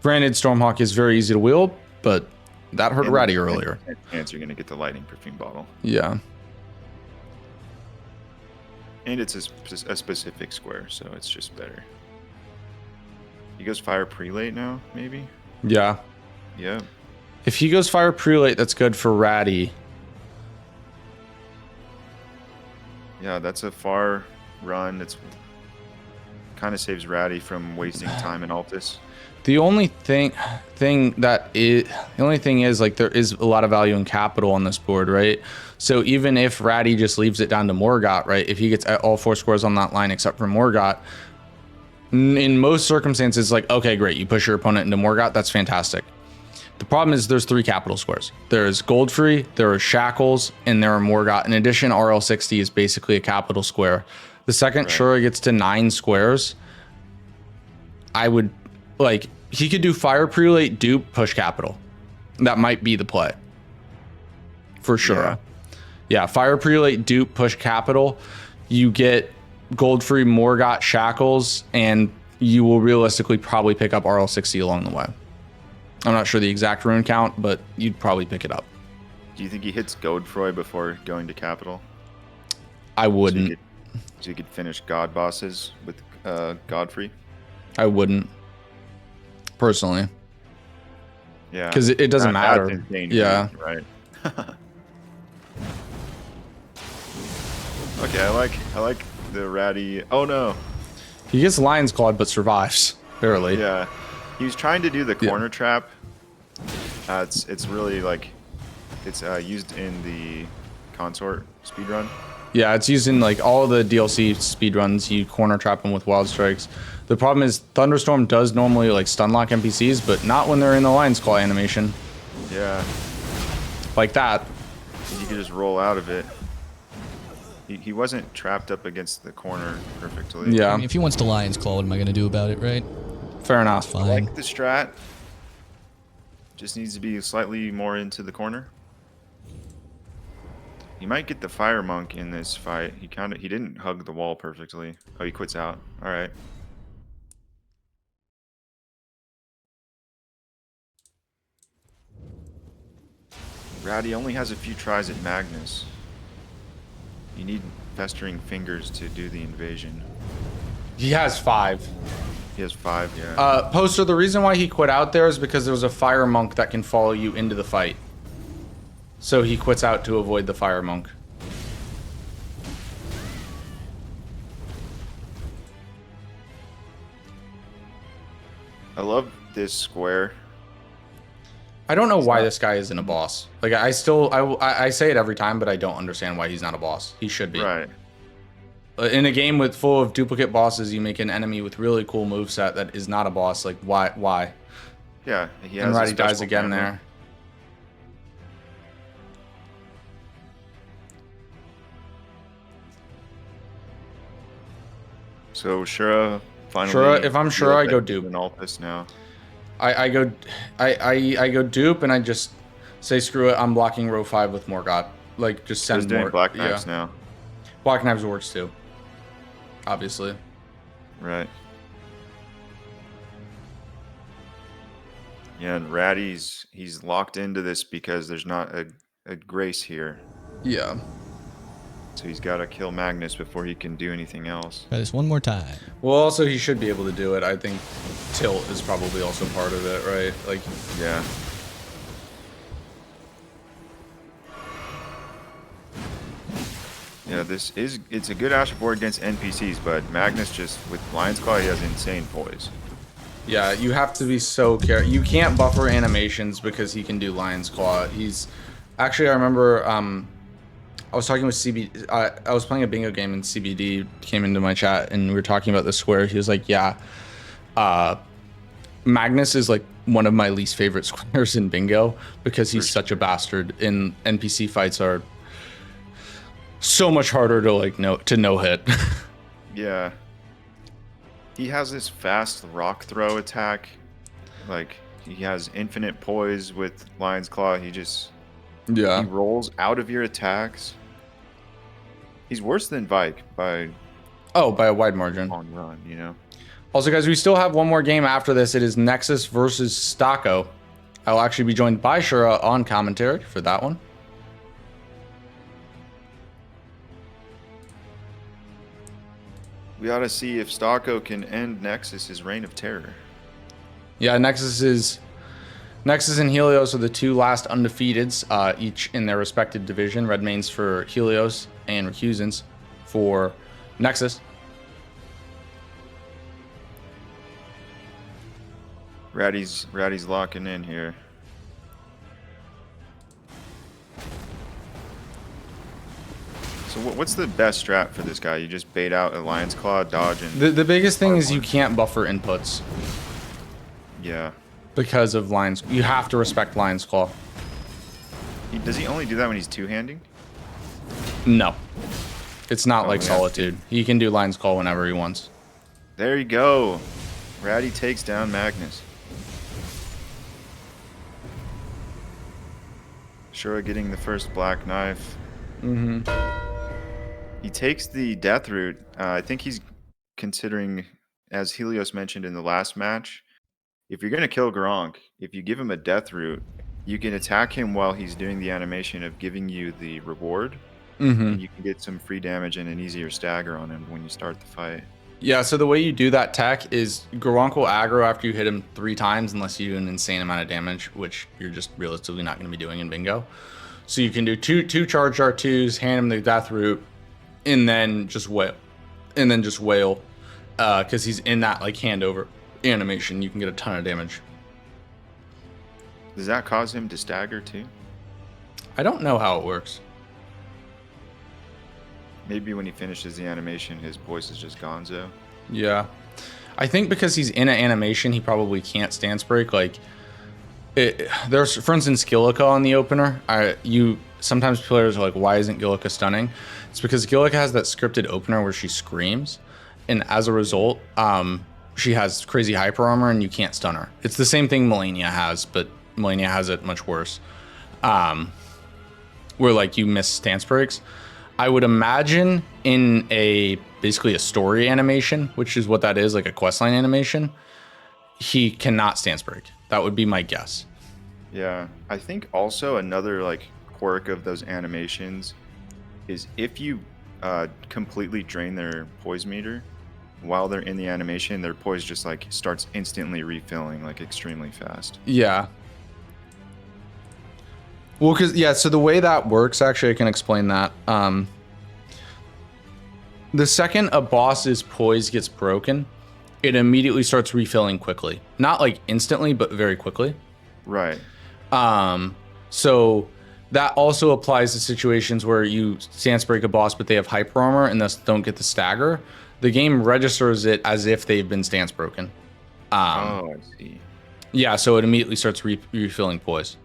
Granted, Stormhawk is very easy to wield, but that hurt Ratty earlier. Chance you're gonna get the lightning perfume bottle. Yeah. And it's a specific square, so it's just better. He goes Fire Prelate now, maybe? Yeah. Yeah. If he goes Fire Prelate, that's good for Ratty. Yeah, that's a far run. It's kind of saves Ratty from wasting time in Altus. The only thing is like there is a lot of value in capital on this board, right? So even if Ratty just leaves it down to Morgott, right? If he gets all 4 squares on that line except for Morgott, in most circumstances, like, okay, great, you push your opponent into Morgott, that's fantastic. The problem is there's 3 capital squares. There's Goldfree, there are Shackles, and there are Morgott. In addition, RL60 is basically a capital square. The second Shura gets to 9 squares, I would, like, he could do Fire Prelate, dupe, push capital. That might be the play. For Shura. Yeah, Fire Prelate, dupe, push capital. You get Goldfree, Morgott, Shackles, and you will realistically probably pick up RL60 along the way. I'm not sure the exact rune count, but you'd probably pick it up. Do you think he hits Godfroy before going to capital? I wouldn't. So you could finish God bosses with Godfrey? I wouldn't. Personally. Yeah. Because it doesn't matter. Insane, yeah. Right. Okay, I like the Ratty. Oh no. He gets Lion's Clawed but survives. Barely. Yeah. He was trying to do the corner trap. It's really like it's used in the consort speedrun. Yeah, it's used in like all the DLC speedruns. You corner trap them with wild strikes. The problem is Thunderstorm does normally like stun lock NPCs, but not when they're in the Lion's Claw animation. Yeah. Like that. You could just roll out of it. He wasn't trapped up against the corner perfectly. Yeah. I mean, if he wants to Lion's Claw, what am I going to do about it, right? Fair enough. Fine. I like the strat. Just needs to be slightly more into the corner. He might get the Fire Monk in this fight. He didn't hug the wall perfectly. Oh, he quits out. All right. Ratty only has a few tries at Magnus. You need Festering Fingers to do the invasion. He has 5. He has 5, yeah. Poster, the reason why he quit out there is because there was a Fire Monk that can follow you into the fight. So he quits out to avoid the Fire Monk. I love this square. I don't know why this guy isn't a boss. Like I say it every time, but I don't understand why he's not a boss. He should be. Right. In a game full of duplicate bosses, you make an enemy with really cool moveset that is not a boss. Like why? Yeah, he has. And a Ratty dies special again camera. there. So Shura finally. Shura, if I'm Shura, I go dupe. In Altus now. I go dupe, and I just say screw it. I'm blocking row 5 with Morgott. Like just send He's more. doing Black Knives now. Black Knives works too. Obviously. Right. Yeah, and Ratty's he's locked into this because there's not a Grace here. Yeah. So he's got to kill Magnus before he can do anything else. Try this one more time. Well, also he should be able to do it. I think tilt is probably also part of it, right? Like, Yeah. Yeah, it's a good Asher board against NPCs, but Magnus just, with Lion's Claw, he has insane poise. yeah, you have to be so careful. You can't buffer animations because he can do Lion's Claw. He's actually, I remember, I was talking with CBD. I was playing a bingo game, and CBD came into my chat, and we were talking about the square. He was like, "Yeah, Magnus is like one of my least favorite squares in bingo because he's such a bastard. In NPC fights are so much harder to like no hit." Yeah. He has this fast rock throw attack. Like, he has infinite poise with Lion's Claw. He Yeah. rolls out of your attacks. He's worse than Vike by a wide margin. on run, you know? Also, guys, we still have one more game after this. It is Nexus versus Stocko. I'll actually be joined by Shura on commentary for that one. We ought to see if Stocko can end Nexus's reign of terror. Yeah, Nexus and Helios are the two last undefeateds, each in their respective division. Red Mains for Helios and Recusants for Nexus. Ratty's locking in here. So what's the best strat for this guy? You just bait out a Lion's Claw, dodge, and The biggest thing is you can't buffer inputs yeah. because of Lion's. You have to respect Lion's Claw. Does he only do that when he's two-handing? No. It's not like yeah. Solitude. He can do Lion's Claw whenever he wants. There you go. Ratty takes down Magnus. Shura getting the first black knife. Mm-hmm. He takes the death route. I think he's considering, as Helios mentioned in the last match, if you're going to kill Gronk, if you give him a death route, you can attack him while he's doing the animation of giving you the reward. Mm-hmm. And you can get some free damage and an easier stagger on him when you start the fight. Yeah, so the way you do that tech is Gronk will aggro after you hit him 3 times unless you do an insane amount of damage, which you're just realistically not going to be doing in bingo. So you can do two charge R2s, hand him the death route, and then just wail. Because he's in that like hand over animation. You can get a ton of damage. Does that cause him to stagger too? I don't know how it works. Maybe when he finishes the animation, his voice is just gonzo. Yeah. I think because he's in an animation, he probably can't stance break. Like, there's, for instance, Gillica on the opener. Sometimes players are like, why isn't Gillica stunning? It's because Gillica has that scripted opener where she screams. And as a result, she has crazy hyper armor and you can't stun her. It's the same thing Melania has, but Melania has it much worse. Where like you miss stance breaks. I would imagine in basically a story animation, which is what that is, like a questline animation, he cannot stance break. That would be my guess. Yeah, I think also another like quirk of those animations is if you completely drain their poise meter while they're in the animation, their poise just like starts instantly refilling like extremely fast. Yeah. Well, so the way that works, actually, I can explain that. The second a boss's poise gets broken, it immediately starts refilling quickly. Not like instantly, but very quickly. Right. So that also applies to situations where you stance break a boss, but they have hyper armor and thus don't get the stagger. The game registers it as if they've been stance broken. I see. Yeah, so it immediately starts refilling poise.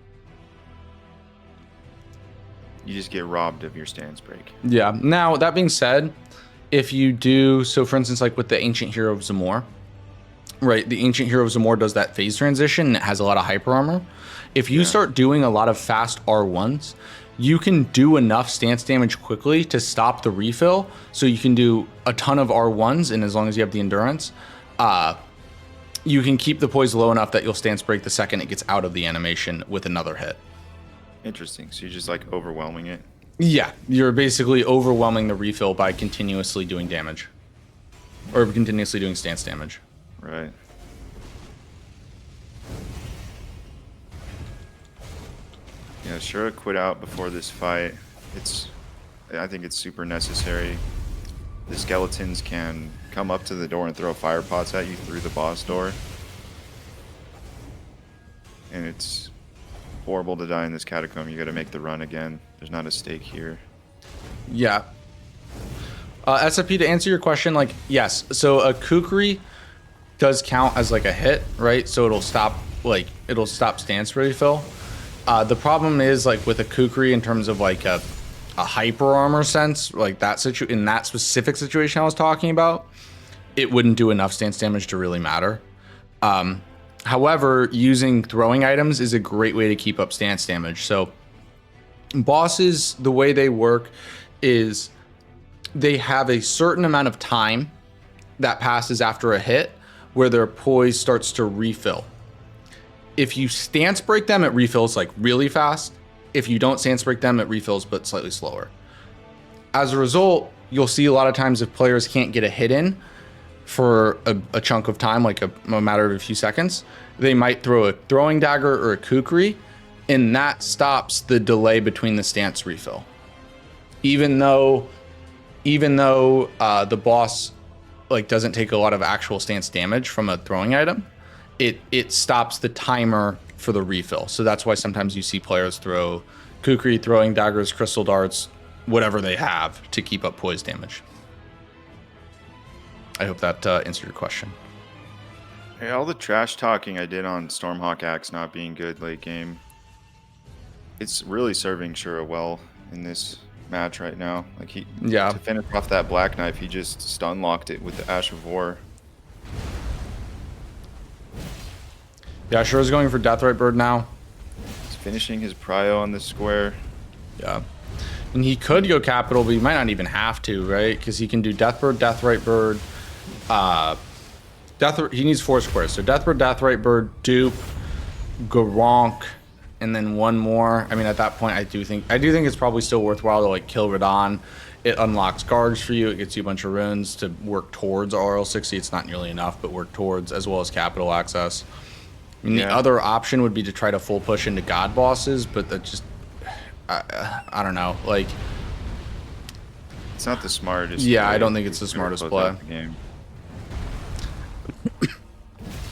You just get robbed of your stance break. Yeah. Now, that being said, if you do, so for instance, like with the Ancient Hero of Zamor, right? The Ancient Hero of Zamor does that phase transition and it has a lot of hyper armor. If you start doing a lot of fast R1s, you can do enough stance damage quickly to stop the refill. So you can do a ton of R1s, and as long as you have the endurance, you can keep the poise low enough that you'll stance break the second it gets out of the animation with another hit. Interesting. So you're just like overwhelming it. Yeah, you're basically overwhelming the refill by continuously doing damage. Or continuously doing stance damage. Right. Yeah, Shura quit out before this fight. I think it's super necessary. The skeletons can come up to the door and throw fire pots at you through the boss door. And it's horrible to die in this catacomb. You got to make the run again. There's not a stake here. Yeah. SFP, to answer your question, like, yes. So a Kukri does count as like a hit, right? So it'll stop stance refill. The problem is like with a Kukri in terms of like a hyper armor sense, like in that specific situation I was talking about, it wouldn't do enough stance damage to really matter. However, using throwing items is a great way to keep up stance damage. So bosses, the way they work is they have a certain amount of time that passes after a hit where their poise starts to refill. If you stance break them, it refills like really fast. If you don't stance break them, it refills but slightly slower. As a result, you'll see a lot of times if players can't get a hit in for a chunk of time, like a matter of a few seconds, they might throw a throwing dagger or a kukri, and that stops the delay between the stance refill. Even though the boss like doesn't take a lot of actual stance damage from a throwing item, it stops the timer for the refill. So that's why sometimes you see players throw kukri, throwing daggers, crystal darts, whatever they have to keep up poise damage. I hope that answered your question. Hey, all the trash talking I did on Stormhawk Axe not being good late game, it's really serving Shura well in this match right now. Like to finish off that Black Knife, he just stun locked it with the Ash of War. Yeah, Shura's going for Deathrite Bird now. He's finishing his prio on this square. Yeah. And he could go capital, but he might not even have to, right? Because he can do Deathbird, Deathrite Bird. He needs 4 squares. So Deathbird, Deathrite Bird, Dupe, Garonk, and then one more. I mean, at that point, I do think it's probably still worthwhile to like kill Radahn. It unlocks Gargs for you. It gets you a bunch of runes to work towards RL60. It's not nearly enough, but work towards, as well as capital access. I mean, the other option would be to try to full push into God bosses, but that just, I don't know. Like, it's not the smartest. Yeah, I don't think it's the smartest play. Game.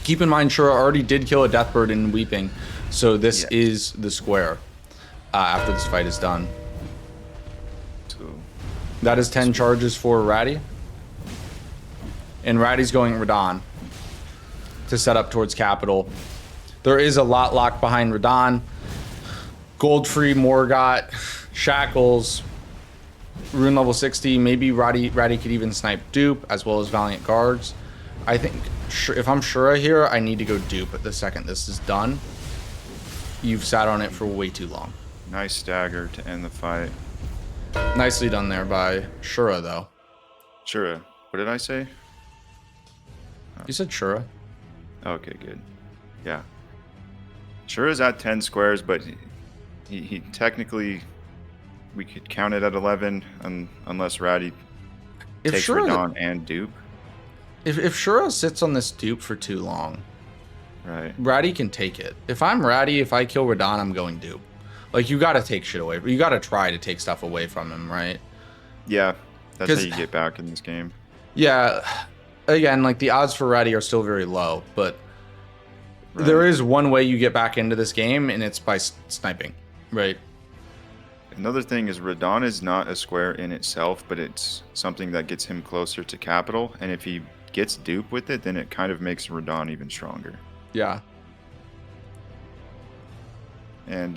Keep in mind, Shura already did kill a Deathbird in Weeping, so this is the square after this fight is done. So that is 10 charges for Ratty. And Ratty's going Radahn to set up towards capital. There is a lot locked behind Radahn. Goldfree, Morgott, Shackles, rune level 60. Maybe Ratty could even snipe Dupe as well as Valiant Guards. I think if I'm Shura here, I need to go Dupe at the second this is done. You've sat on it for way too long. Nice stagger to end the fight. Nicely done there by Shura, though. Shura. What did I say? You said Shura. Okay, good. Yeah. Shura's at 10 squares, but he technically, we could count it at 11 unless Ratty takes Radahn and Dupe. If Shura sits on this Dupe for too long, right, Ratty can take it. If I'm Ratty, if I kill Radahn, I'm going Dupe. Like, you gotta take shit away. You gotta try to take stuff away from him, right? Yeah, that's how you get back in this game. Yeah, again, like, the odds for Ratty are still very low, but there is one way you get back into this game, and it's by sniping, right? Another thing is Radahn is not a square in itself, but it's something that gets him closer to capital, and if he gets Dupe with it, then it kind of makes Radahn even stronger. Yeah. And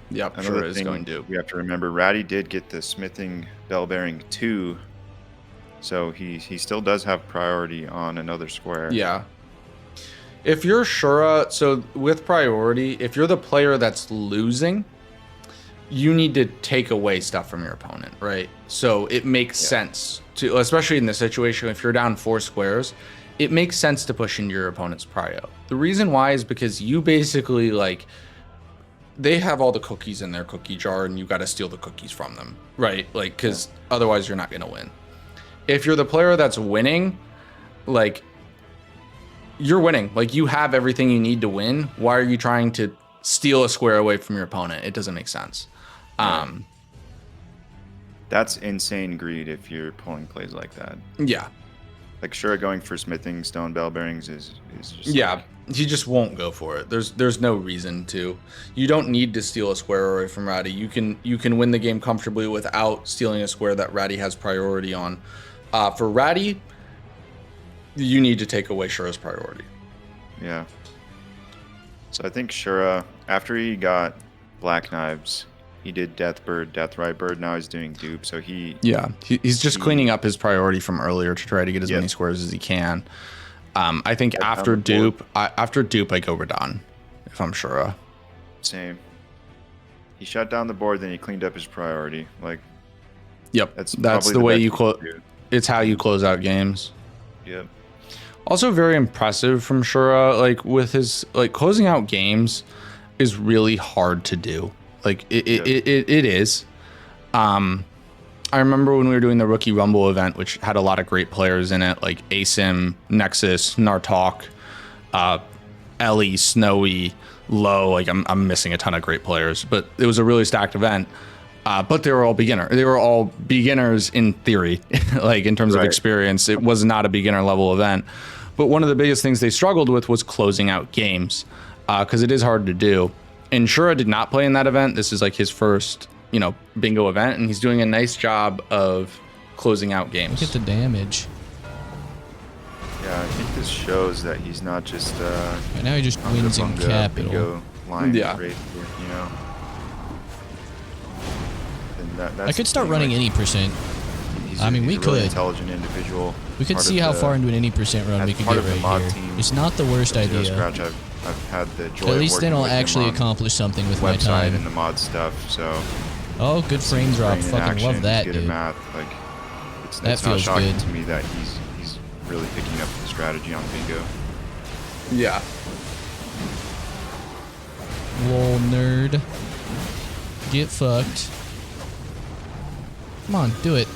yep, Shura is going Dupe. We have to remember, Ratty did get the Smithing Bell Bearing 2 So he still does have priority on another square. Yeah. If you're Shura, so with priority, if you're the player that's losing, you need to take away stuff from your opponent, right? So it makes sense to, especially in this situation, if you're down 4 squares, it makes sense to push into your opponent's prio. The reason why is because you basically, like, they have all the cookies in their cookie jar and you got to steal the cookies from them, right? Like, because otherwise you're not going to win. If you're the player that's winning, like, you're winning. Like, you have everything you need to win. Why are you trying to steal a square away from your opponent? It doesn't make sense. That's insane greed if you're pulling plays like that. Yeah. Like, Shura going for smithing stone bell bearings is just Yeah. like, He just won't go for it. There's no reason to. You don't need to steal a square away from Ratty. You can win the game comfortably without stealing a square that Ratty has priority on. For Ratty, you need to take away Shura's priority. yeah. So I think Shura, after he got Black Knives, he did Deathbird, Deathrite Bird. Now he's doing Dupe. So He's just cleaning up his priority from earlier to try to get as many squares as he can. I think after Dupe, I go Radon, if I'm Shura. Same. He shut down the board, then he cleaned up his priority. Like, Yep, that's the probably way best you can close. do. It's how you close out games. Yep. Also very impressive from Shura, like with his closing out games is really hard to do. Like it is. I remember when we were doing the Rookie Rumble event, which had a lot of great players in it, like Asim, Nexus, Nartok, Ellie, Snowy, Low. Like I'm missing a ton of great players, but it was a really stacked event. But they were all They were all beginners in theory, like in terms of experience. It was not a beginner level event. But one of the biggest things they struggled with was closing out games, because it is hard to do. And Shura did not play in that event. This is like his first, bingo event, and he's doing a nice job of closing out games. Look at the damage. Yeah, I think this shows that he's not just Right now he just wins in capital. bingo line Yeah. rate, And I could start running any percent. He's I mean, he's we a really could. intelligent individual. We could Part see of how the- far into an any percent run as we could part get of the right mod here. team, It's not the worst Zero idea. Scratch, I've had the joy At of least then working I'll with him actually on accomplish something with my website time. and the mod stuff. So Oh, good frame drop. brain in Fucking action, love that, good at dude. math. Like, it's That not feels shocking good. to me that he's really picking up the strategy on bingo. Yeah. Lol, nerd. Get fucked. Come on, do it.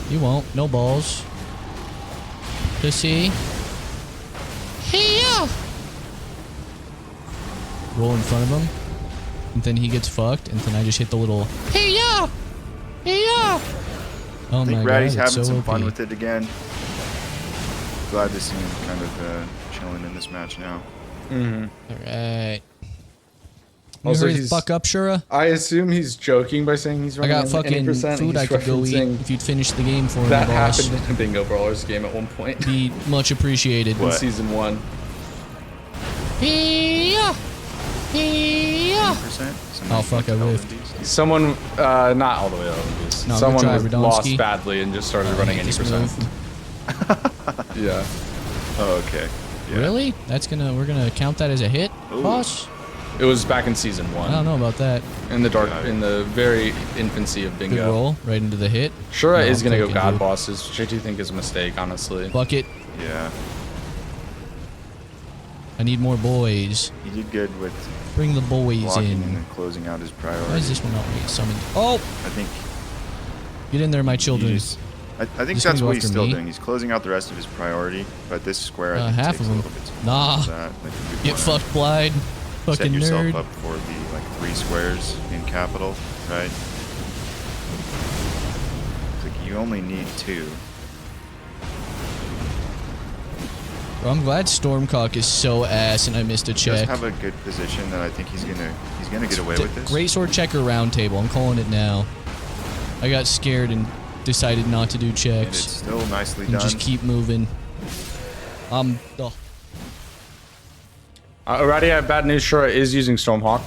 You won't. No balls. Pussy. Hey-ya! Roll in front of him. And then he gets fucked. And then I just hit the little hey-ya! Hey-ya! Oh I think my Ratty's god, it's having so some OP. fun with it again. Glad to see him kind of chilling in this match now. Alright. You Also, hurry the he's- fuck up, Shura? I assume he's joking by saying he's I running got an fucking 80%. food I He's could go eat referencing if you'd finish the game for me, that boss. happened in a Bingo Brawlers game at one point Be much appreciated. in season 1. Hey-ya! Hey-ya! 10%? Oh, fuck, I whiffed. Someone, not all the way out of these. No, good Someone try, was Radomski. lost badly and just started running hate this 80%. Yeah. Oh, okay. Yeah. Really? We're gonna count that as a hit, Ooh. boss? It was back in season I 1. don't know about that. In the very infancy of Good Bingo. roll, right into the hit. Shura No, is I'm going to go cooking, God dude. Bosses, which I do think is a mistake, honestly. Bucket. Yeah. I need more boys. He did good with Bring the boys blocking and in. then closing out his priority. Why is this one not getting summoned? Oh! I think Get in there, my he children. just, I think Just gonna that's go what he's after still me? doing. He's closing out the rest of his priority, but this square I think half takes of a them. little bit to Nah. manage that. Like, you Get wanna fucked, Blind. set Fucking yourself nerd. up for the 3 squares in capital, right? It's like you only need 2. Bro, I'm glad Stormcock is so ass and I missed a He does check. have a good position that I think he's gonna get away with this. Great sword checker round table. I'm calling it now. I got scared and decided not to do And it's checks still nicely and done. just keep moving. Oh. Already, I have bad news. Shura is using Stormhawk.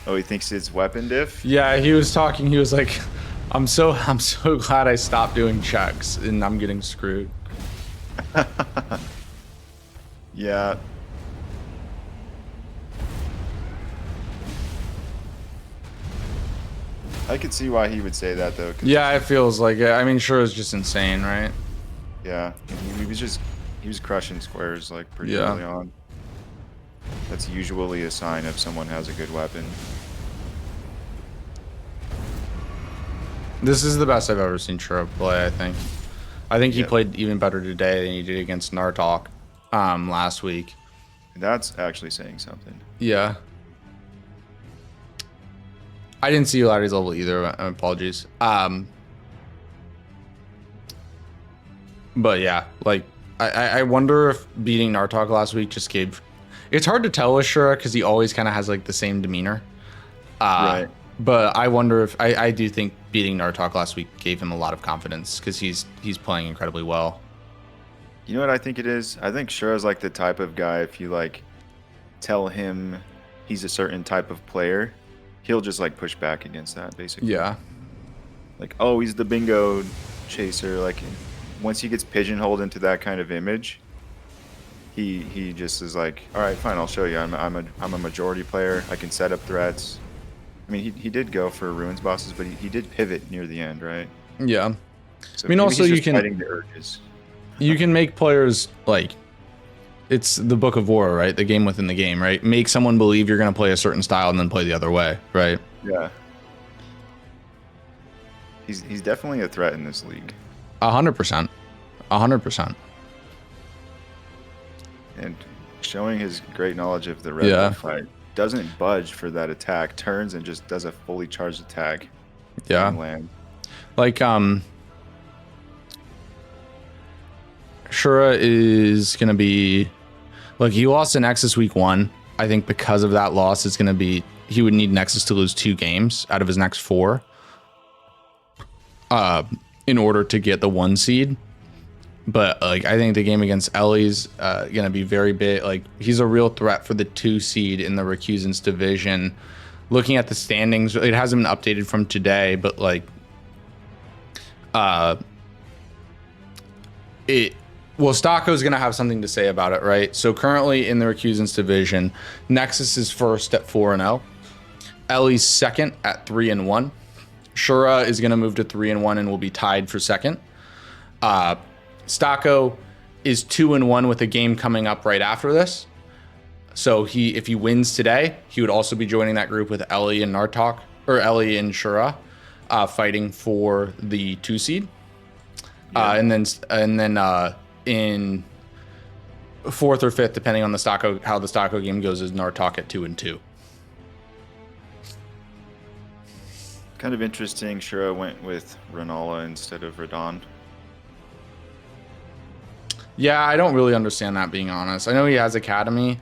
Oh, he thinks it's weapon diff? Yeah, he was talking. He was like, I'm so glad I stopped doing checks and I'm getting screwed. Yeah. I could see why he would say that though. Yeah, it feels like it. I mean, sure, it's just insane, right? Yeah, he was crushing squares like pretty Yeah. early on. That's usually a sign if someone has a good weapon. This is the best I've ever seen Shura play, I think. I think he Yep. played even better today than he did against Nartok last week. That's actually saying something. Yeah. I didn't see Larry's level either. Apologies. But yeah, like I wonder if beating Nartok last week just gave. It's hard to tell with Shura because he always kind of has like the same demeanor. Right. But I wonder if I do think beating Nartok last week gave him a lot of confidence because he's playing incredibly well. You know what I think it is? I think Shura's like the type of guy, if you like tell him he's a certain type of player, he'll just like push back against that basically. Yeah. Like, oh, he's the bingo chaser. Like, once he gets pigeonholed into that kind of image, he just is like, all right, fine, I'll show you. I'm a majority player. I can set up threats. I mean, he did go for ruins bosses, but he did pivot near the end, right? Yeah. So I mean, maybe also he's you just can fighting the urges. you can make players like it's the Book of War, right? The game within the game, right? Make someone believe you're going to play a certain style and then play the other way, right? Yeah. He's definitely a threat in this league. 100%. 100%. And showing his great knowledge of the red Yeah. bull fight, doesn't budge for that attack, turns and just does a fully charged attack. Yeah. And land. Like Shura is going to be look, he lost to Nexus week 1. I think because of that loss it's going to be he would need Nexus to lose 2 games out of his next 4 in order to get the 1 seed. But like I think the game against Ellie's gonna be very big. Like he's a real threat for the 2 seed in the Recusants division. Looking at the standings, it hasn't been updated from today, but like Stocko's gonna have something to say about it, right? So currently in the Recusants division, Nexus is first at 4-0, Ellie's second at 3-1. Shura is gonna move to 3-1 and will be tied for second. Stocko is 2-1 with a game coming up right after this. So if he wins today, he would also be joining that group with Ellie and Nartok, or Ellie and Shura, fighting for the 2 seed. Yeah. And then in 4th or 5th, depending on how the Stocko game goes, is Nartok at 2-2. Kind of interesting. Shura went with Renala instead of Radon. Yeah, I don't really understand that, being honest. I know he has Academy.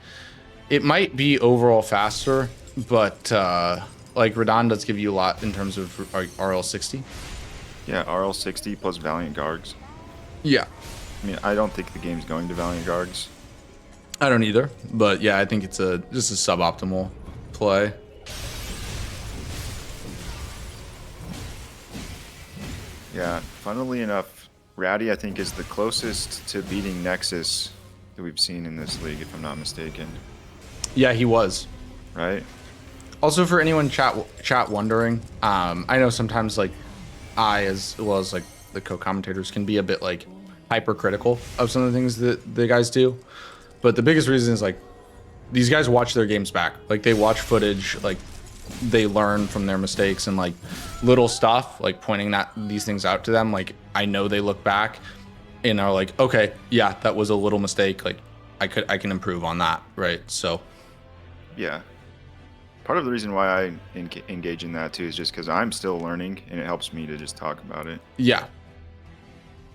It might be overall faster, but like Radon does give you a lot in terms of RL60. Yeah, RL60 plus Valiant Gargs. Yeah. I mean, I don't think the game's going to Valiant Gargs. I don't either, but yeah, I think it's just a suboptimal play. Yeah, funnily enough, Ratty, I think, is the closest to beating Nexus that we've seen in this league, if I'm not mistaken. Yeah, he was. Right? Also, for anyone chat wondering, I know sometimes like I, as well as like the co-commentators, can be a bit like hypercritical of some of the things that the guys do, but the biggest reason is like these guys watch their games back. Like they watch footage, like they learn from their mistakes and like little stuff, like pointing these things out to them. Like I know they look back and are like, okay, yeah, that was a little mistake. Like I can improve on that, right? So Yeah. Part of the reason why I engage in that too is just because I'm still learning, and it helps me to just talk about it. yeah,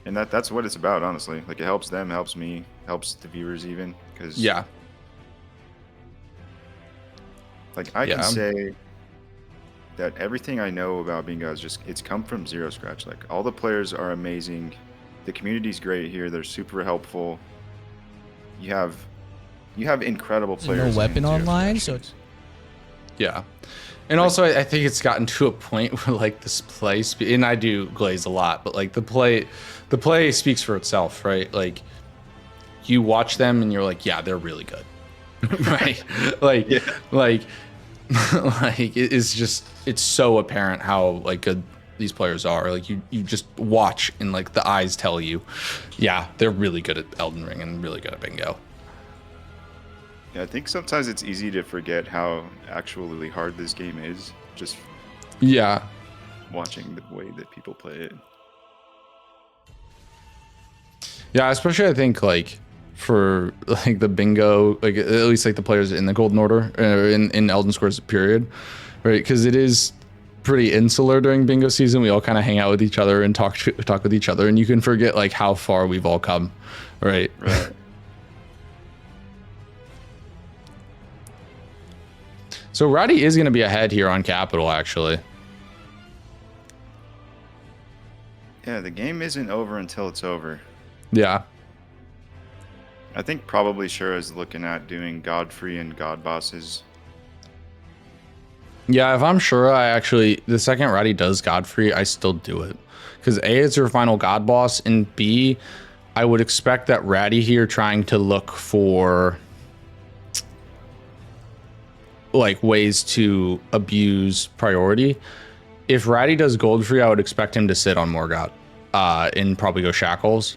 And that's what it's about, honestly. Like it helps them, helps me, helps the viewers even. Because yeah, like I Yeah. can say that everything I know about Bingo is just it's come from zero scratch. Like all the players are amazing, the community's great here. They're super helpful. You have incredible There's no players. in weapon Zero online, Scratch so games. Yeah. And also, I think it's gotten to a point where like this play, and I do glaze a lot, but like the play speaks for itself, right? Like you watch them and you're like, yeah, they're really good, right? Like, Yeah. like, like it's just, it's so apparent how like good these players are. Like you just watch and like the eyes tell you, yeah, they're really good at Elden Ring and really good at bingo. Yeah, I think sometimes it's easy to forget how actually hard this game is, just Yeah. watching the way that people play it. Yeah, especially I think like for like the bingo, like at least like the players in the Golden Order or in Elden Scrolls period, right? Because it is pretty insular during bingo season. We all kind of hang out with each other and talk with each other, and you can forget like how far we've all come, right? Right. So Ratty is going to be ahead here on Capital, actually. Yeah, the game isn't over until it's over. Yeah. I think probably Shura is looking at doing Godfrey and God bosses. Yeah, if I'm sure, the second Ratty does Godfrey, I still do it. Because A, it's your final God boss, and B, I would expect that Ratty here trying to look for like ways to abuse priority. If Ratty does Godfrey, I would expect him to sit on Morgott and probably go Shackles.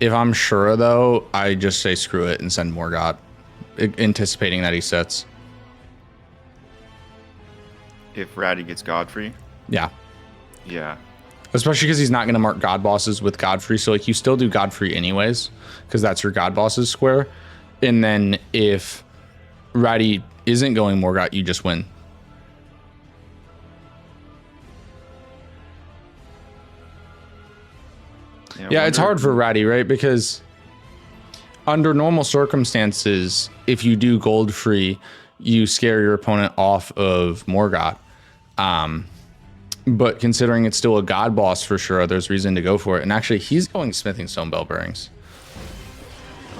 If I'm sure, though, I just say screw it and send Morgott, anticipating that he sits. If Ratty gets Godfrey, Yeah. yeah. Especially because he's not going to mark God bosses with Godfrey. So, like, you still do Godfrey anyways, because that's your God bosses square. And then if Ratty isn't going Morgott, you just win. Yeah, it's hard for Ratty, right? Because under normal circumstances, if you do gold free, you scare your opponent off of Morgott. But considering it's still a God boss for sure, there's reason to go for it. And actually, he's going Smithing Stone Bell Bearings.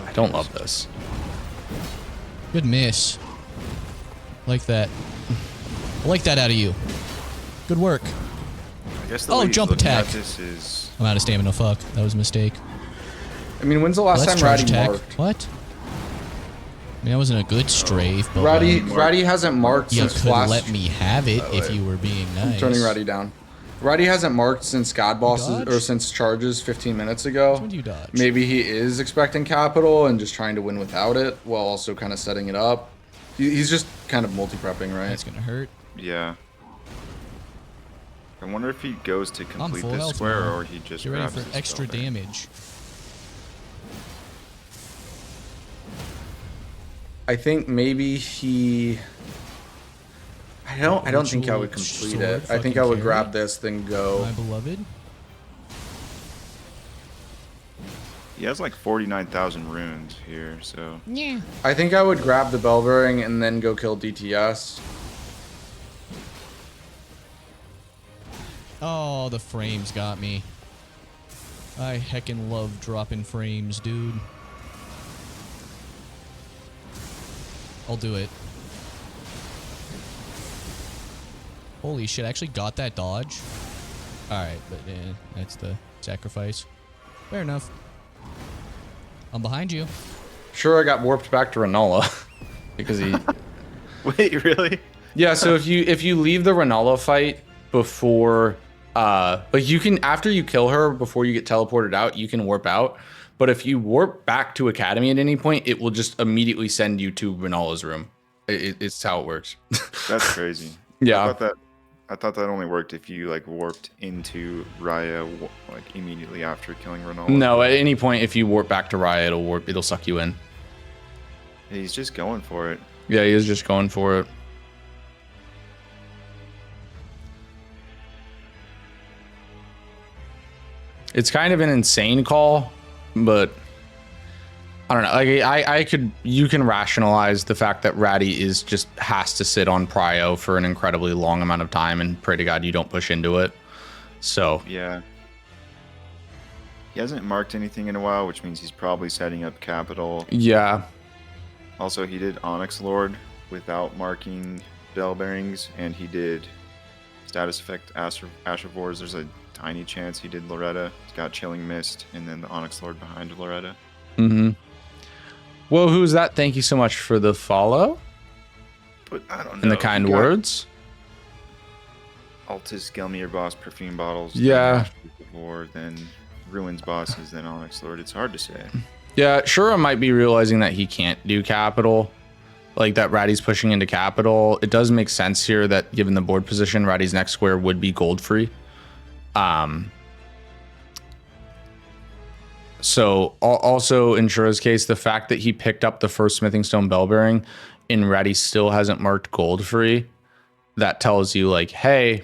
I don't love this. Good miss. Like that. I like that out of you. Good work. I guess the way he's jump looking at attack. this is I'm out of stamina. Fuck. That was a mistake. I mean, when's the last Let's time charge Ratty attack. marked? What? I mean, that wasn't a good strafe, but Ratty hasn't marked you since could last. let me have it if you were being nice. I'm turning Ratty down. Ratty hasn't marked since God bosses dodge? or since charges 15 minutes ago. When do you dodge? Maybe he is expecting capital and just trying to win without it while also kind of setting it up. He's just kind of multi-prepping, right? That's gonna hurt. yeah. I wonder if he goes to complete full this health square now. or he just Get ready grabs for his extra spell there. damage. I think maybe he. I don't think I would complete Sword it. I think fucking I would carry? grab this, then go. My beloved. He has like 49,000 runes here, so Yeah. I think I would grab the bell bearing and then go kill DTS. Oh, the frames got me. I heckin' love dropping frames, dude. I'll do it. Holy shit, I actually got that dodge. Alright, but that's the sacrifice. Fair enough. I'm behind you. Sure, I got warped back to Renola because he. wait, really? Yeah, so if you leave the Renola fight before, like you can after you kill her before you get teleported out, you can warp out. But if you warp back to Academy at any point, it will just immediately send you to Renola's room. It's how it works. That's crazy. Yeah. I thought that only worked if you like warped into Raya like immediately after killing Renola. No, at any point if you warp back to Raya, it'll suck you in. He's just going for it. Yeah, he is just going for it. It's kind of an insane call, but I don't know. Like you can rationalize the fact that Ratty has to sit on Prio for an incredibly long amount of time and pray to God you don't push into it. So Yeah. He hasn't marked anything in a while, which means he's probably setting up capital. yeah, Also, he did Onyx Lord without marking Bell Bearings, and he did status effect Asher Wars. There's a tiny chance he did Loretta. He's got Chilling Mist, and then the Onyx Lord behind Loretta. Mm-hmm. Well, who's that? Thank you so much for the follow. But I don't know. And the kind words. Altus, Gelmir boss, perfume bottles. Yeah. War, then Ruins bosses, then Onyx Lord. It's hard to say. Yeah, Shura might be realizing that he can't do capital. Like that Ratty's pushing into capital. It does make sense here that given the board position, Ratty's next square would be gold free. So also in Shura's case, the fact that he picked up the first Smithing Stone Bell Bearing and Ratty still hasn't marked gold free, that tells you like, hey,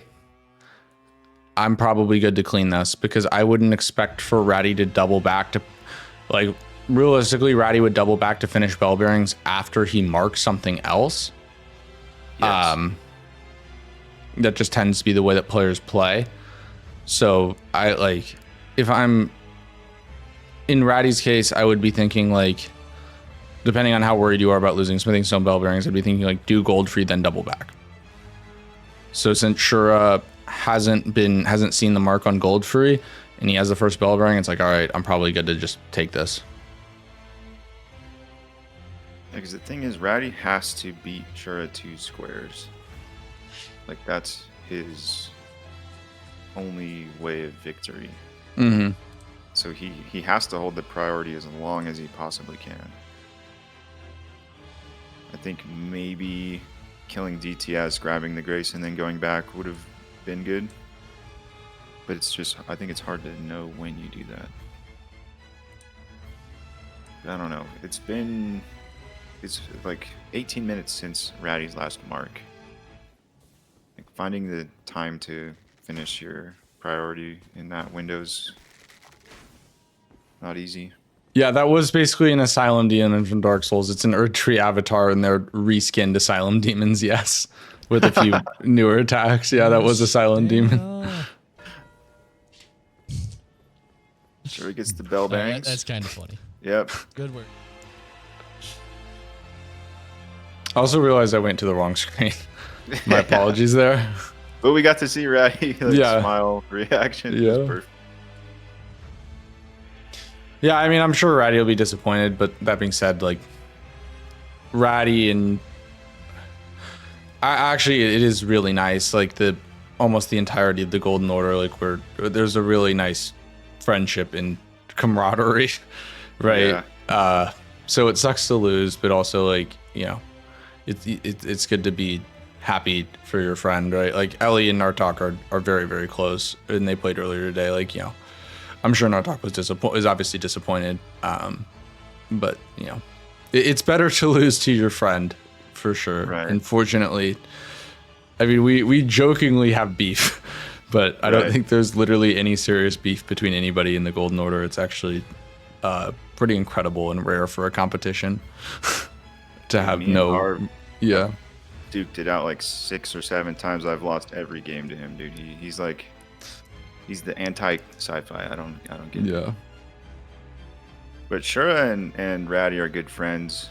I'm probably good to clean this, because I wouldn't expect for Ratty to double back to, like, realistically, Ratty would double back to finish Bell Bearings after he marks something else. Yes. That just tends to be the way that players play. So I like, if I'm in Ratty's case, I would be thinking like, depending on how worried you are about losing Smithing Stone Bell Bearings, I'd be thinking like, do gold free, then double back. So since Shura hasn't seen the mark on gold free and he has the first Bell Bearing, it's like, all right, I'm probably good to just take this. Because the thing is, Ratty has to beat Shura 2 squares. Like, that's his only way of victory. Mm-hmm. So he has to hold the priority as long as he possibly can. I think maybe killing DTS, grabbing the Grace, and then going back would have been good. But it's just, I think it's hard to know when you do that. I don't know. It's like 18 minutes since Ratty's last mark. Like finding the time to finish your priority in that window's not easy. Yeah, that was basically an Asylum Demon from Dark Souls. It's an Erdtree avatar, and they're reskinned Asylum Demons, yes. With a few newer attacks. Yeah, that was Asylum Demon. Sure, it gets the Bell Bearings. That's kind of funny. Yep. Good work. I also realized I went to the wrong screen. My apologies there. But we got to see Ratty Yeah. smile reaction. Yeah. It was perfect. Yeah, I mean, I'm sure Ratty will be disappointed, but that being said, like, Ratty and actually, it is really nice. Like almost the entirety of the Golden Order, like there's a really nice friendship and camaraderie, right? Yeah. So it sucks to lose, but also like, you know, it's good to be happy for your friend, right? Like Ellie and Nartok are very, very close, and they played earlier today. Like, you know, I'm sure Nartok was obviously disappointed, but you know, it's better to lose to your friend for sure. Right. Unfortunately, I mean, we jokingly have beef, but I don't think there's literally any serious beef between anybody in the Golden Order. It's actually pretty incredible and rare for a competition to have yeah. Duked it out like 6 or 7 times. I've lost every game to him, dude. He's the anti-sci-fi. I don't get it. Yeah. But Shura and Ratty are good friends.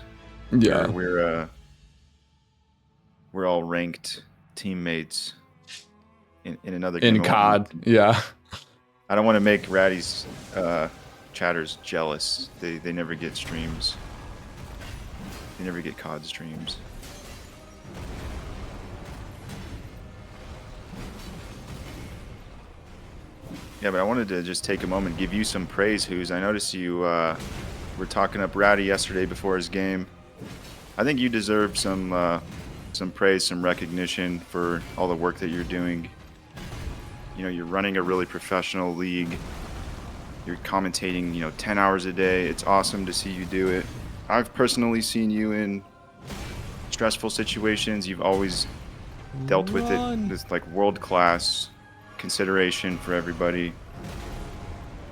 Yeah. We're all ranked teammates in another game. In COD, yeah. I don't want to make Ratty's chatters jealous. They never get streams. They never get COD streams. Yeah, but I wanted to just take a moment and give you some praise, Who's. I noticed you were talking up Ratty yesterday before his game. I think you deserve some praise, some recognition for all the work that you're doing. You know, you're running a really professional league. You're commentating, 10 hours a day. It's awesome to see you do it. I've personally seen you in stressful situations. You've always dealt with it with like world-class consideration for everybody.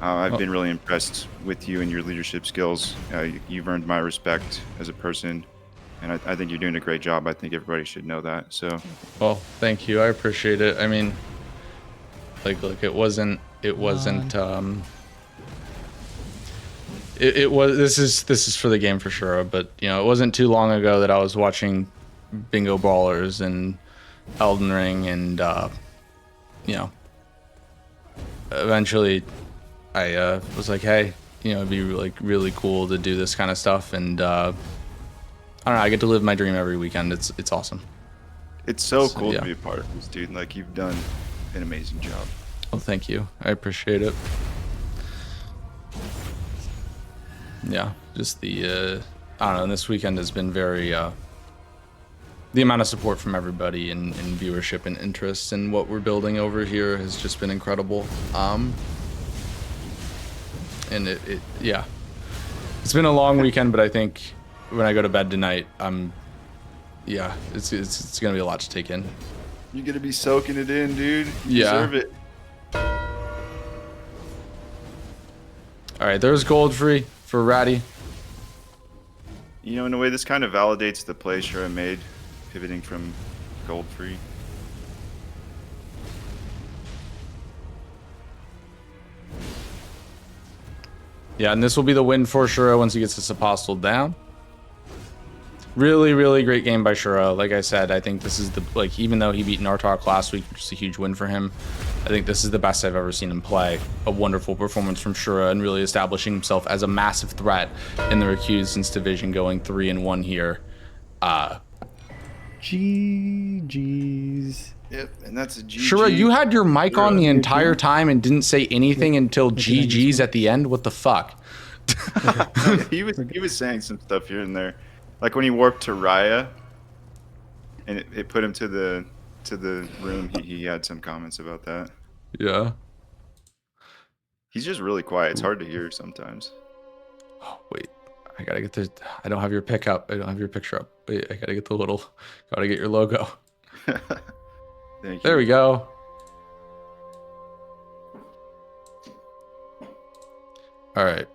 I've been really impressed with you and your leadership skills. You've earned my respect as a person, and I think you're doing a great job. I think everybody should know that. So, well, thank you. I appreciate it. I mean, like, look, it wasn't. It was. This is for the game for sure. But it wasn't too long ago that I was watching Bingo Brawlers and Elden Ring, and eventually I was like, hey, it'd be like really cool to do this kind of stuff, and I don't know, I get to live my dream every weekend. It's awesome. It's so cool to be a part of this, dude. Like, you've done an amazing job. Well, thank you. I appreciate it. Yeah, just the I don't know. This weekend has been very the amount of support from everybody and viewership and interest in what we're building over here has just been incredible. And it's been a long weekend, but I think when I go to bed tonight, it's gonna be a lot to take in. You're gonna be soaking it in, dude. You deserve it. All right, there's gold free for Ratty. In a way, this kind of validates the play Shura made, pivoting from gold free. Yeah, and this will be the win for Shura once he gets this apostle down. Really, really great game by Shura. Like I said, I think this is even though he beat Nartok last week, which is a huge win for him, I think this is the best I've ever seen him play. A wonderful performance from Shura and really establishing himself as a massive threat in the Recusants division, going 3-1 here. GG's. Yep, and that's a GG. Shura, you had your mic on the entire time and didn't say anything until GG's at the end. What the fuck? he was saying some stuff here and there, like when he warped to Raya, and it put him to the room. He had some comments about that. Yeah. He's just really quiet. It's hard to hear sometimes. Oh, wait. I gotta get the. I don't have your pick up. I don't have your picture up. Wait, I gotta get the little. Gotta get your logo. Thank you. There we go. All right.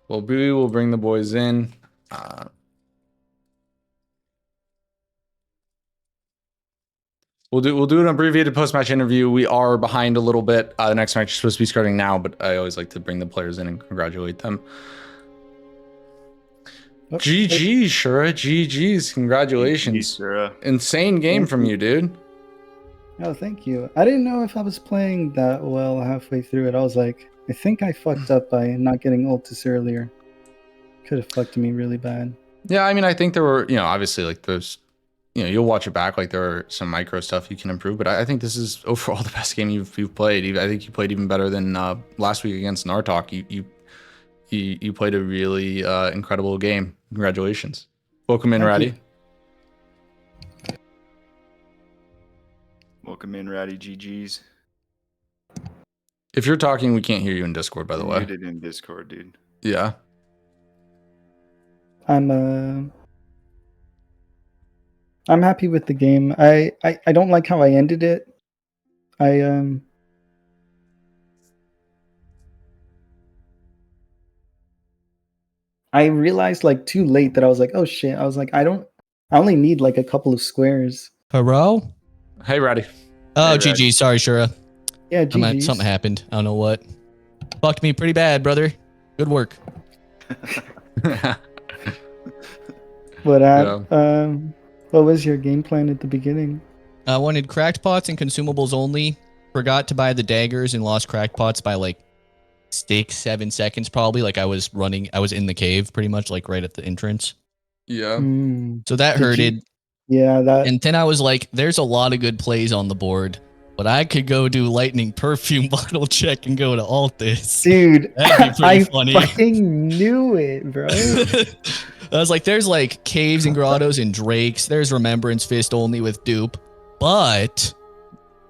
Well, we will bring the boys in. We'll do an abbreviated post-match interview. We are behind a little bit. The next match is supposed to be starting now, but I always like to bring the players in and congratulate them. GG's, Shura. GG's. Congratulations. Shura. Insane game from you, dude. Oh, thank you. I didn't know if I was playing that well halfway through it. I was like, I think I fucked up by not getting ultis earlier. Could have fucked me really bad. Yeah, I mean, I think there were, obviously, like, there's, you'll watch it back, like, there are some micro stuff you can improve, but I think this is overall the best game you've played. I think you played even better than last week against Nartok. You played a really incredible game. Congratulations. Welcome in, Ratty. Welcome in, Ratty. GG's. If you're talking, we can't hear you in Discord, by the way. Muted in Discord, dude. Yeah. I'm happy with the game. I don't like how I ended it. I realized like too late that I was like, oh shit. I was like, I only need like a couple of squares. Hello? Hey, Ratty. Oh, Hey, GG. Sorry, Shura. Yeah, GG's. Something happened. I don't know what. Fucked me pretty bad, brother. Good work. But what was your game plan at the beginning? I wanted cracked pots and consumables only. Forgot to buy the daggers and lost cracked pots by like 6-7 seconds probably. Like I was in the cave pretty much, like right at the entrance. Yeah. So that hurted. Yeah, that. And then I was like, there's a lot of good plays on the board, but I could go do lightning perfume bottle check and go to Altis. Dude, That'd be pretty funny. fucking knew it, bro. I was like, there's like caves and grottos and drakes. There's Remembrance Fist only with dupe, but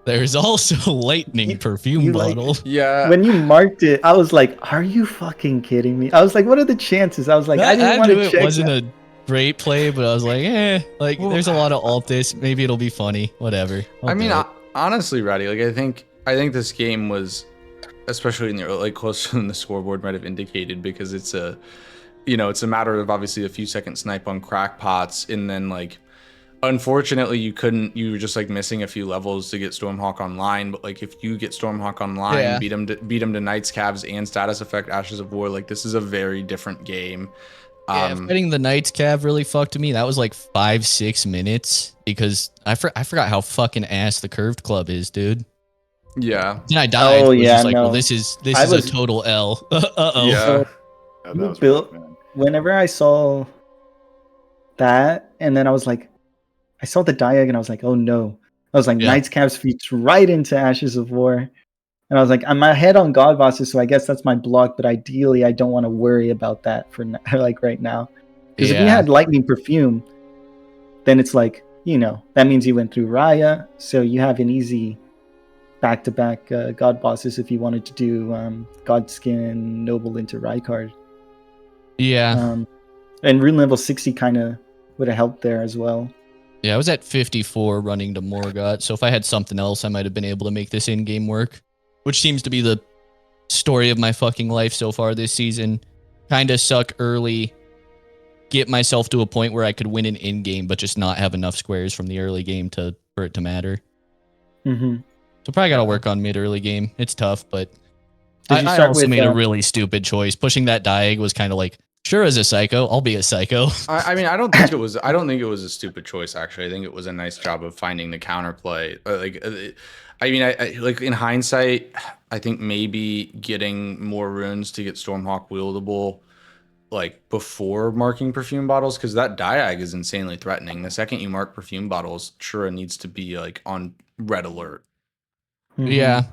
there's also lightning perfume bottle. Yeah. When you marked it, I was like, are you fucking kidding me? I was like, what are the chances? I was like, I didn't want to check. It wasn't a great play, but I was like, there's a lot of Altis. Maybe it'll be funny. Whatever. Honestly, Ratty, like I think this game was, especially in the like closer than the scoreboard might have indicated, because it's a matter of obviously a few second snipe on crackpots, and then like unfortunately you were just like missing a few levels to get Stormhawk online. But like if you get Stormhawk online, beat him to Knights, Cavs, and status effect Ashes of War, like this is a very different game. Yeah, fighting the Knights Cav really fucked me. That was like 5-6 minutes because I forgot how fucking ass the curved club is, dude. Yeah. Then I died. Oh, It was yeah, just like, well, no. this is I a was- total L. Uh-oh. Yeah. So Oh, you that was built rough, man. whenever I saw that, and then I was like, I saw the diag, and I was like, oh no. I was like, Yeah. Knights Caps feeds right into Ashes of War. And I was like, I'm ahead on God bosses, so I guess that's my block. But ideally, I don't want to worry about that for like right now. Because if you Yeah. had Lightning Perfume, then it's like, that means you went through Raya, so you have an easy back-to-back God bosses if you wanted to do Godskin Noble into Rykard. Yeah. And rune level 60 kind of would have helped there as well. Yeah, I was at 54 running to Morgott, so if I had something else, I might have been able to make this in-game work. Which seems to be the story of my fucking life so far this season. Kind of suck early, get myself to a point where I could win an in-game, but just not have enough squares from the early game for it to matter. Mm-hmm. So probably got to work on mid-early game. It's tough, but Did you I start also with, made a really stupid choice. Pushing that diag was kind of like, sure, as a psycho, I'll be a psycho. I mean, I don't think it was a stupid choice. Actually, I think it was a nice job of finding the counterplay. I like in hindsight, I think maybe getting more runes to get Stormhawk wieldable, like before marking perfume bottles, because that diag is insanely threatening. The second you mark perfume bottles, Shura needs to be like on red alert. Mhm. Yeah,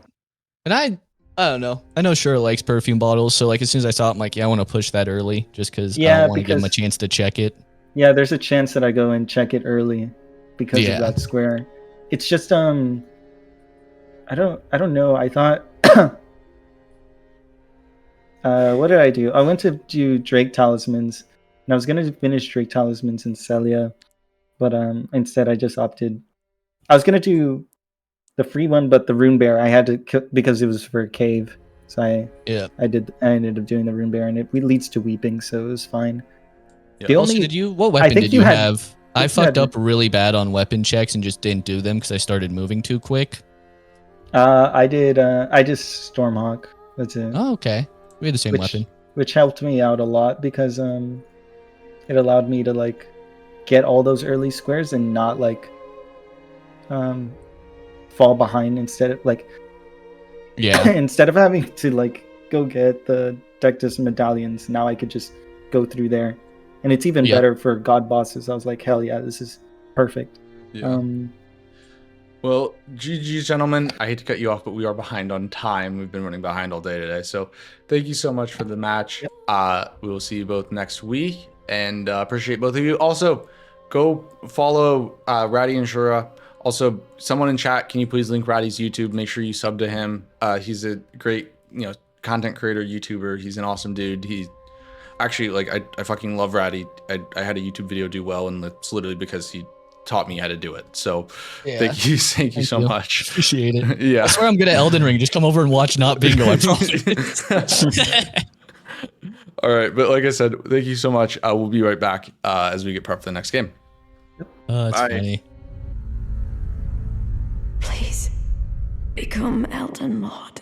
and I don't know. I know Shura likes perfume bottles, so like as soon as I saw it, I'm like, yeah, I want to push that early, just because I Yeah, don't want to give him a because- chance to check it. Yeah, there's a chance that I go and check it early because Yeah. of that square. It's just I don't know. I thought what did I do? I went to do Drake Talismans, and I was gonna finish Drake Talismans in Celia, but instead I just opted. I was gonna do the free one, but the Rune Bear I had to because it was for a cave, so I ended up doing the Rune Bear, and it leads to weeping, so it was fine. Yeah. The Also, only what weapon think did you you had- have? I you fucked had- up really bad on weapon checks and just didn't do them because I started moving too quick. I did I just Stormhawk. That's it. Oh, okay. We had the same weapon. Which helped me out a lot because it allowed me to like get all those early squares and not like fall behind instead of like Yeah. instead of having to like go get the Dectus medallions. Now I could just go through there, and it's even Yep. better for god bosses. I was like, hell yeah, this is perfect. Yeah. Well, GG's, gentlemen. I hate to cut you off, but we are behind on time. We've been running behind all day today. So thank you so much for the match. We will see you both next week, and appreciate both of you. Also, go follow Ratty and Shura. Also, someone in chat, can you please link Ratty's YouTube? Make sure you sub to him. He's a great, content creator, YouTuber. He's an awesome dude. He actually, like, I fucking love Ratty. I had a YouTube video do well, and it's literally because he taught me how to do it. So thank you so much. Appreciate it. Yeah. I swear I'm good at Elden Ring. Just come over and watch Not Bingo. I promise. All right, but like I said, thank you so much. We'll be right back as we get prepped for the next game. That's Bye. funny. Please become Elden Lord.